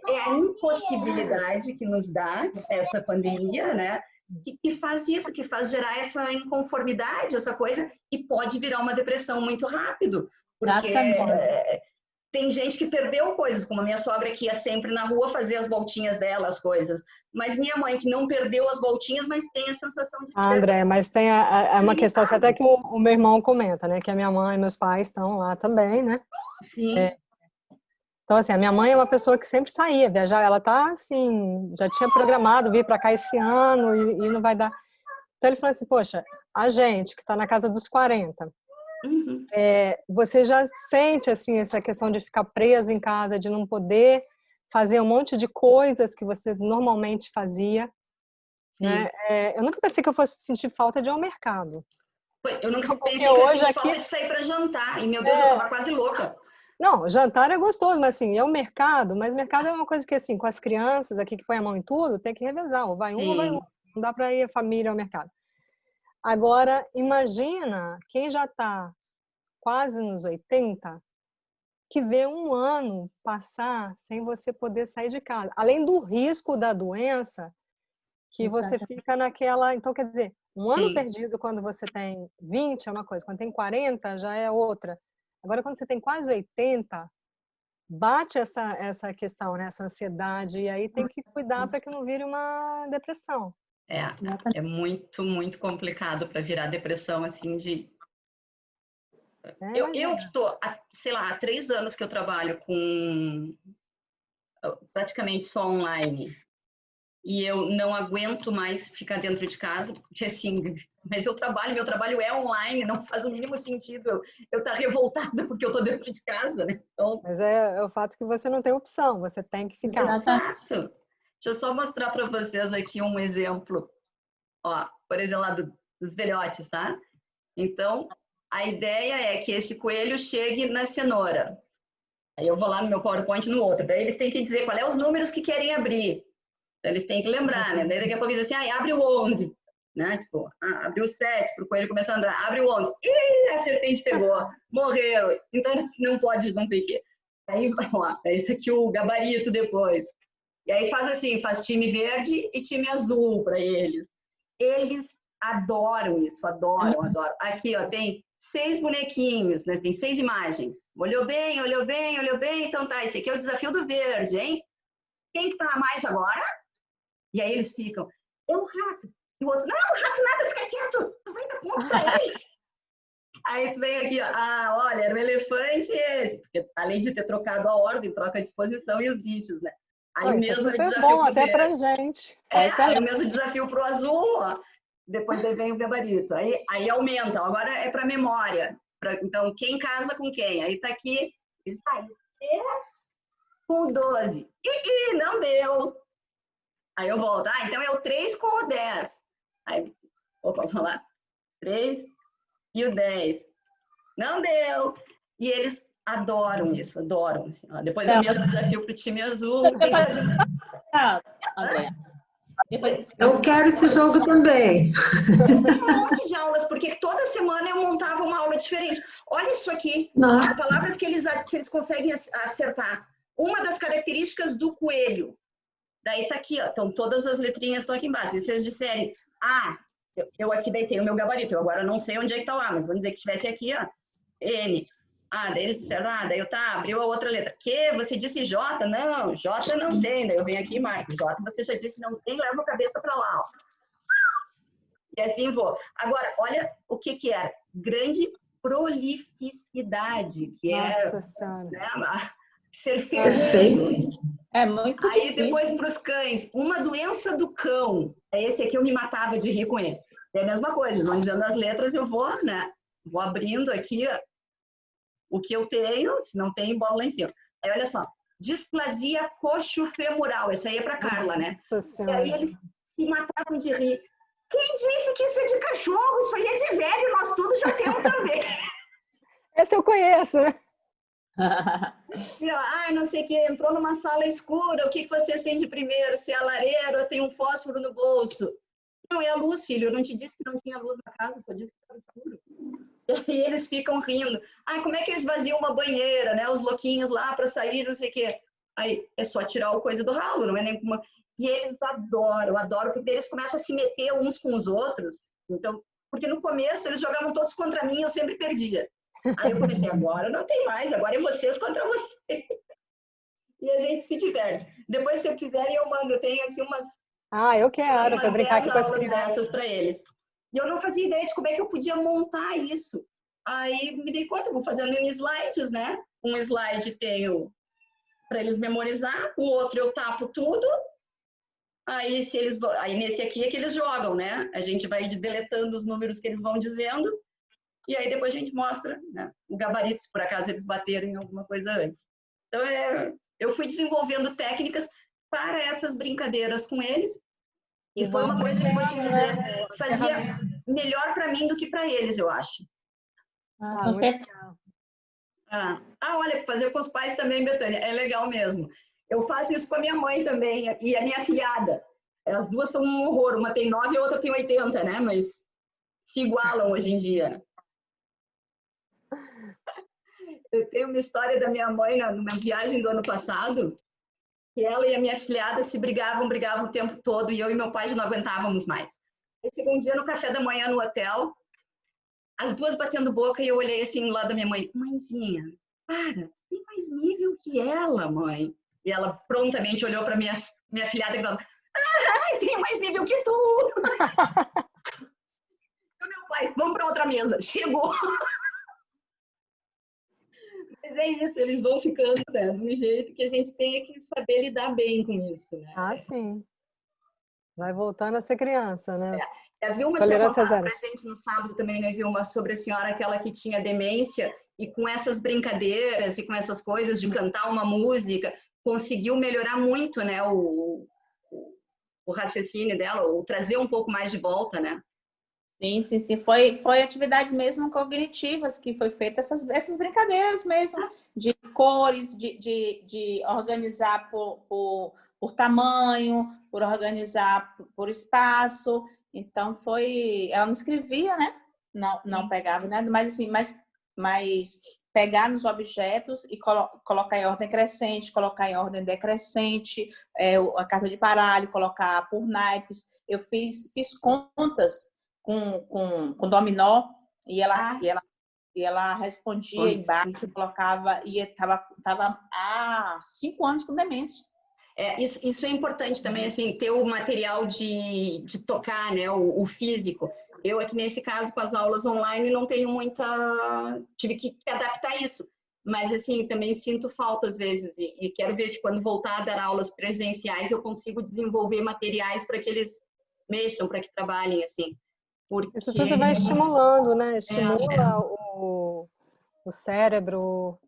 É a impossibilidade que nos dá essa pandemia, né? Que faz isso, que faz gerar essa inconformidade, essa coisa, e pode virar uma depressão muito rápido. Porque tem gente que perdeu coisas, como a minha sogra que ia sempre na rua fazer as voltinhas dela, as coisas. Mas minha mãe que não perdeu as voltinhas, mas tem a sensação de... André, mas tem uma questão, assim, até que o meu irmão comenta, né? Que a minha mãe e meus pais estão lá também, né? Sim. Então, assim, a minha mãe é uma pessoa que sempre saía viajar. Ela tá, assim, já tinha programado vir para cá esse ano e não vai dar. Então, ele falou assim, poxa, a gente que está na casa dos 40, você já sente, assim, essa questão de ficar preso em casa, de não poder fazer um monte de coisas que você normalmente fazia. Né? Eu nunca pensei que eu fosse sentir falta de ir ao mercado. Eu nunca pensei que eu senti falta de sair para jantar. E, meu Deus, eu estava quase louca. Não, jantar é gostoso, mas assim, é o mercado, mas mercado é uma coisa que assim, com as crianças aqui que põe a mão em tudo, tem que revezar, ou vai um ou vai outro, não dá para ir a família ao mercado. Agora, imagina quem já está quase nos 80, que vê um ano passar sem você poder sair de casa. Além do risco da doença, que você fica naquela... Então, quer dizer, um ano perdido quando você tem 20 é uma coisa, quando tem 40 já é outra. Agora, quando você tem quase 80, bate essa questão, né? Essa ansiedade, e aí tem que cuidar para que não vire uma depressão. É muito, muito complicado para virar depressão, assim, de... Eu que estou, sei lá, há 3 anos que eu trabalho com praticamente só online, e eu não aguento mais ficar dentro de casa, porque assim, mas meu trabalho é online, não faz o mínimo sentido eu estar revoltada porque eu estou dentro de casa, né? Então, mas é o fato que você não tem opção, você tem que ficar. Exato. Deixa eu só mostrar para vocês aqui um exemplo, ó, por exemplo, lá dos velhotes, tá? Então, a ideia é que esse coelho chegue na cenoura. Aí eu vou lá no meu PowerPoint no outro. Daí eles têm que dizer qual é os números que querem abrir. Então, eles têm que lembrar, né? Daí daqui a pouco eles dizem assim, abre o 11. Né? Tipo, abre o 7 para o coelho começar a andar. Abre o 11. Ih, a serpente pegou. Morreu. Então, não pode, não sei o quê. Aí, ó, esse aqui o gabarito depois. E aí faz assim, faz time verde e time azul para eles. Eles adoram isso, adoram. Aqui, ó, tem 6 bonequinhos, né? Tem 6 imagens. Olhou bem, então tá, esse aqui é o desafio do verde, hein? Quem que tá mais agora? E aí eles ficam, é o rato. E o outro, não, o rato nada, fica quieto, tu vai dar ponto pra eles. Aí tu vem aqui, ó, olha, era um elefante esse, porque além de ter trocado a ordem, troca a disposição e os bichos, né? Aí o mesmo é desafio bom, pro até verde. pra gente. Aí o mesmo desafio pro azul, ó. Depois vem o gabarito. Aí aumenta. Agora é para memória. Então, quem casa com quem? Aí tá aqui. Eles vai, 10 com o 12. Ih, não deu. Aí eu volto. Então é o 3 com o 10. Aí, opa, vamos lá. 3 e o 10. Não deu. E eles adoram isso, adoram. Assim, ó. Depois é o mesmo desafio pro time azul. André. Eu quero esse jogo também. Tem um monte de aulas, porque toda semana eu montava uma aula diferente. Olha isso aqui, Nossa. As palavras que eles conseguem acertar. Uma das características do coelho. Daí tá aqui, ó, então todas as letrinhas estão aqui embaixo. E se vocês disserem, eu aqui daí tenho o meu gabarito, eu agora não sei onde é que tá lá, mas vamos dizer que tivesse aqui, ó, N. Daí eles disseram, daí eu abriu a outra letra. Que? Você disse J? Não, J não tem. Daí eu venho aqui, Marcos, J você já disse não tem, leva a cabeça para lá, ó. E assim vou. Agora, olha o que era. Grande prolificidade, que Nossa é Senhora. Né, ser Perfeito. É muito Aí difícil. depois para os cães, uma doença do cão. Esse aqui eu me matava de rir com eles. É a mesma coisa, vão dizendo as letras, eu vou, né? Vou abrindo aqui, ó, o que eu tenho, se não tem, bola lá em cima. Aí, olha só, displasia coxofemoral, essa aí é para Carla, né? E aí eles se matavam de rir. Quem disse que isso é de cachorro? Isso aí é de velho, nós tudo já temos também. Esse eu conheço. E, ó, não sei o que, entrou numa sala escura, o que você acende primeiro? Se é a lareira ou tem um fósforo no bolso? Não, é a luz, filho, eu não te disse que não tinha luz na casa, só disse que estava escuro. E eles ficam rindo. Como é que eu esvazio uma banheira, né? Os louquinhos lá para sair, não sei o quê. Aí é só tirar o coisa do ralo, não é nem uma... E eles adoram, porque eles começam a se meter uns com os outros. Então, porque no começo eles jogavam todos contra mim e eu sempre perdia. Aí eu comecei, agora não tem mais, agora é vocês contra vocês. E a gente se diverte. Depois, se eu quiserem, eu mando. Eu tenho aqui umas... eu quero, para brincar aqui com as crianças para eles. E eu não fazia ideia de como é que eu podia montar isso. Aí me dei conta, vou fazendo em slides, né? Um slide tenho para eles memorizar, o outro eu tapo tudo. Aí nesse aqui é que eles jogam, né? A gente vai deletando os números que eles vão dizendo. E aí depois a gente mostra, né, o gabarito, se por acaso eles bateram em alguma coisa antes. Então, eu fui desenvolvendo técnicas para essas brincadeiras com eles. E foi uma coisa que eu vou te dizer, fazia melhor para mim do que para eles, eu acho. Olha, fazer com os pais também, Betânia, é legal mesmo. Eu faço isso com a minha mãe também, e a minha afilhada. As duas são um horror, uma tem 9 e a outra tem 80, né? Mas se igualam hoje em dia. Eu tenho uma história da minha mãe numa viagem do ano passado, que ela e a minha afilhada se brigavam o tempo todo, e eu e meu pai já não aguentávamos mais. Aí chegou um dia no café da manhã no hotel, as duas batendo boca, e eu olhei assim do lado da minha mãe, mãezinha, para, tem mais nível que ela, mãe. E ela prontamente olhou para minha afilhada e falou, tem mais nível que tu. E o meu pai, vamos para outra mesa. Chegou. Mas é isso, eles vão ficando, né, de um jeito que a gente tem que saber lidar bem com isso, né? Ah, sim. Vai voltando a ser criança, né? A Vilma tinha contado pra gente no sábado também, né, Vilma, sobre a senhora aquela que tinha demência e com essas brincadeiras e com essas coisas de cantar uma música, conseguiu melhorar muito, né, o raciocínio dela, ou trazer um pouco mais de volta, né? Sim. Foi atividades mesmo cognitivas que foi feita, essas brincadeiras mesmo, de cores, de organizar por tamanho, por organizar por espaço. Então, ela não escrevia, né? Não pegava nada, mas assim, mas pegar nos objetos e colocar em ordem crescente, colocar em ordem decrescente, a carta de baralho, colocar por naipes. Eu fiz contas com dominó e ela respondia embaixo, colocava e estava há 5 anos com demência. Isso é importante também, assim, ter o material de tocar, né, o físico. Eu aqui nesse caso com as aulas online não tenho tive que adaptar isso, mas assim também sinto falta às vezes e quero ver se quando voltar a dar aulas presenciais eu consigo desenvolver materiais para que eles mexam, para que trabalhem assim. Porque... Isso tudo vai estimulando, né? Estimula o cérebro.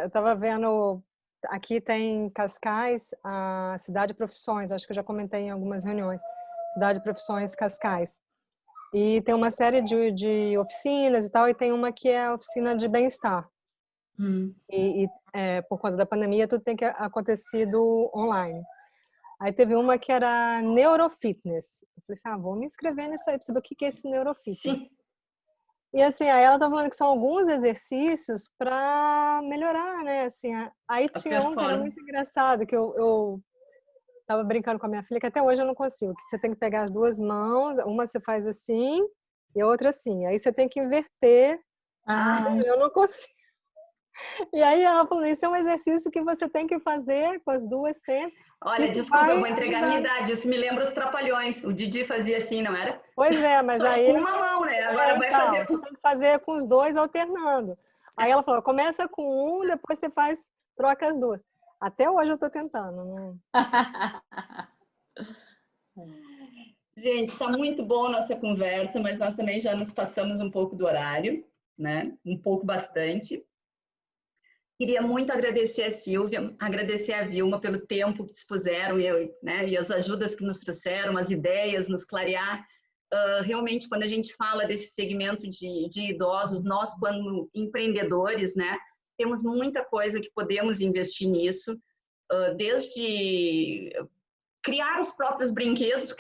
Eu estava vendo, aqui tem em Cascais a Cidade Profissões, acho que eu já comentei em algumas reuniões, Cidade Profissões Cascais. E tem uma série de oficinas e tal, e tem uma que é a oficina de bem-estar. E por conta da pandemia, tudo tem que acontecido online. Aí teve uma que era neurofitness. Eu falei assim, vou me inscrever nisso aí, para saber o que é esse neurofitness. E assim, aí ela tá falando que são alguns exercícios para melhorar, né? Assim, aí tinha um que era muito engraçado, que eu tava brincando com a minha filha, que até hoje eu não consigo, que você tem que pegar as duas mãos, uma você faz assim e a outra assim. Aí você tem que inverter. Eu não consigo. E aí ela falou, isso é um exercício que você tem que fazer com as duas sempre. Olha, desculpa, eu vou entregar a minha idade, isso me lembra os Trapalhões. O Didi fazia assim, não era? Pois é, mas aí... com uma mão, né? Agora vai fazer com... Tem que fazer com os dois alternando. Aí ela falou, começa com um, depois você troca as duas. Até hoje eu tô tentando. Né? Gente, tá muito bom a nossa conversa, mas nós também já nos passamos um pouco do horário, né? Um pouco bastante. Queria muito agradecer a Silvia, agradecer a Vilma pelo tempo que dispuseram e as ajudas que nos trouxeram, as ideias, nos clarear. Realmente, quando a gente fala desse segmento de idosos, nós, quando empreendedores, né, temos muita coisa que podemos investir nisso, desde criar os próprios brinquedos,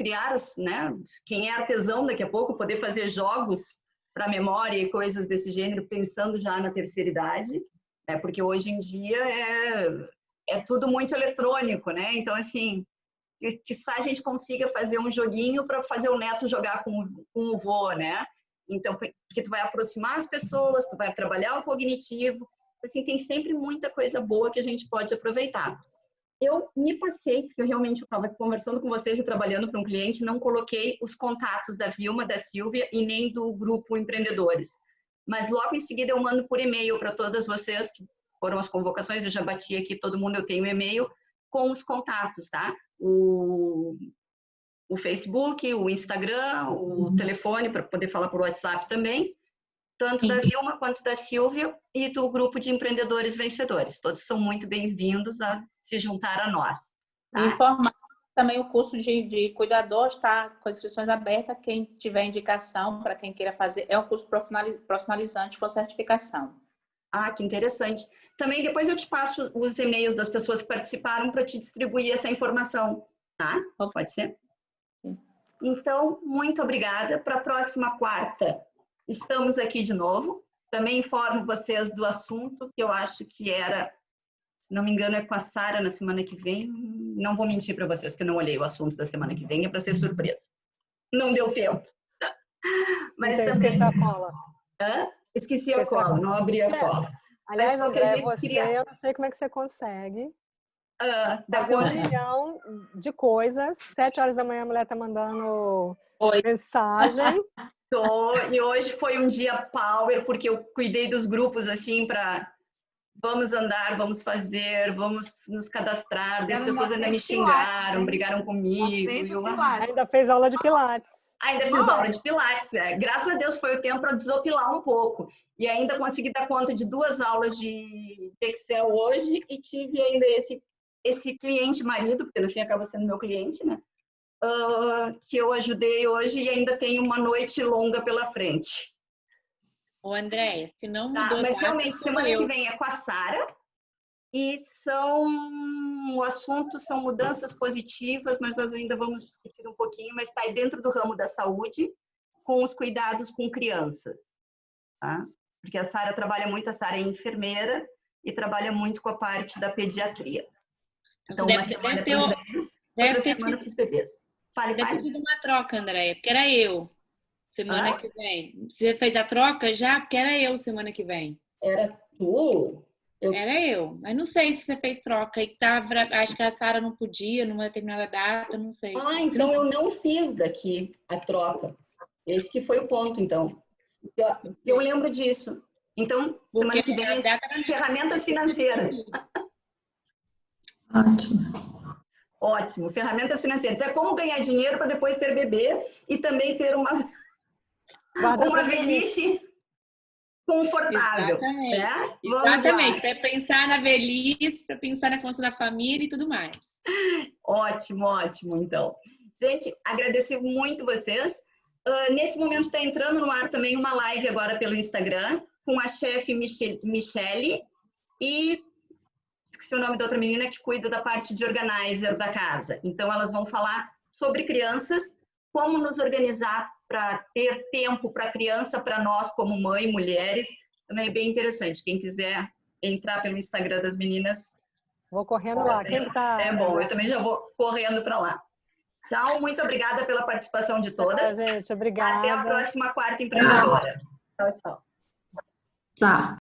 né, quem é artesão daqui a pouco, poder fazer jogos para memória e coisas desse gênero, pensando já na terceira idade. Porque hoje em dia é tudo muito eletrônico, né? Então, assim, quizá a gente consiga fazer um joguinho para fazer o neto jogar com o vô, né? Então, porque tu vai aproximar as pessoas, tu vai trabalhar o cognitivo, assim, tem sempre muita coisa boa que a gente pode aproveitar. Eu me passei, porque eu realmente estava conversando com vocês e trabalhando para um cliente, não coloquei os contatos da Vilma, da Silvia e nem do grupo Empreendedores. Mas logo em seguida eu mando por e-mail para todas vocês, que foram as convocações, eu já bati aqui, todo mundo, eu tenho e-mail, com os contatos, tá? O Facebook, o Instagram, o telefone, para poder falar por WhatsApp também, tanto da Vilma quanto da Silvia e do grupo de empreendedores vencedores. Todos são muito bem-vindos a se juntar a nós. Tá? Informar também o curso de cuidador está com inscrições abertas. Quem tiver indicação para quem queira fazer, é um curso profissionalizante com certificação. Que interessante. Também depois eu te passo os e-mails das pessoas que participaram para te distribuir essa informação, tá? Pode ser? Então, muito obrigada. Para a próxima quarta, estamos aqui de novo. Também informo vocês do assunto, que eu acho que era, se não me engano, é com a Sara na semana que vem. Não vou mentir para vocês, que eu não olhei o assunto da semana que vem, é para ser surpresa. Não deu tempo. Mas então, também... esqueci a cola. Esqueci a cola, não abri a cola. Aliás, André, queria... eu não sei como é que você consegue da fazer 1 milhão de coisas. 7 horas da manhã a mulher tá mandando mensagem. E hoje foi um dia power, porque eu cuidei dos grupos, assim, para vamos andar, vamos fazer, vamos nos cadastrar. As pessoas ainda me xingaram, brigaram comigo. Ainda fez aula de pilates. Ainda fiz aula de pilates. Graças a Deus foi o tempo para desopilar um pouco. E ainda consegui dar conta de 2 aulas de Excel hoje e tive ainda esse cliente marido, porque no fim acaba sendo meu cliente, né? Que eu ajudei hoje e ainda tenho uma noite longa pela frente. Ô, Andréia, se não mudou... Mas realmente, semana que vem é com a Sara e o assunto são mudanças positivas, mas nós ainda vamos discutir um pouquinho, mas está aí dentro do ramo da saúde, com os cuidados com crianças, tá? Porque a Sara trabalha muito, a Sara é enfermeira e trabalha muito com a parte da pediatria. Então, uma semana para os velhos, outra semana para os bebês. Deve ter tido uma troca, Andréia, porque era eu semana que vem. Você fez a troca já? Porque era eu semana que vem. Era tu? Era eu, mas não sei se você fez troca. E acho que a Sara não podia, numa determinada data, não sei. Então eu não fiz daqui a troca. Esse que foi o ponto, então. Eu lembro disso. Então, semana que vem é ferramentas financeiras. Ótimo, ferramentas financeiras. É como ganhar dinheiro para depois ter bebê e também ter uma velhice confortável. Exatamente. Né? Exatamente. Para pensar na velhice, para pensar na força da família e tudo mais. Ótimo, ótimo, então. Gente, agradecer muito vocês. Nesse momento está entrando no ar também uma live agora pelo Instagram com a chefe Michele e esqueci o nome da outra menina que cuida da parte de organizer da casa. Então, elas vão falar sobre crianças, como nos organizar para ter tempo para a criança, para nós como mãe, mulheres. Também é bem interessante. Quem quiser entrar pelo Instagram das meninas... Vou correndo lá. Quem tá... É bom, eu também já vou correndo para lá. Tchau, muito obrigada pela participação de todas. Gente, obrigada. Até a próxima quarta empreendedora. Tchau, tchau. Tchau.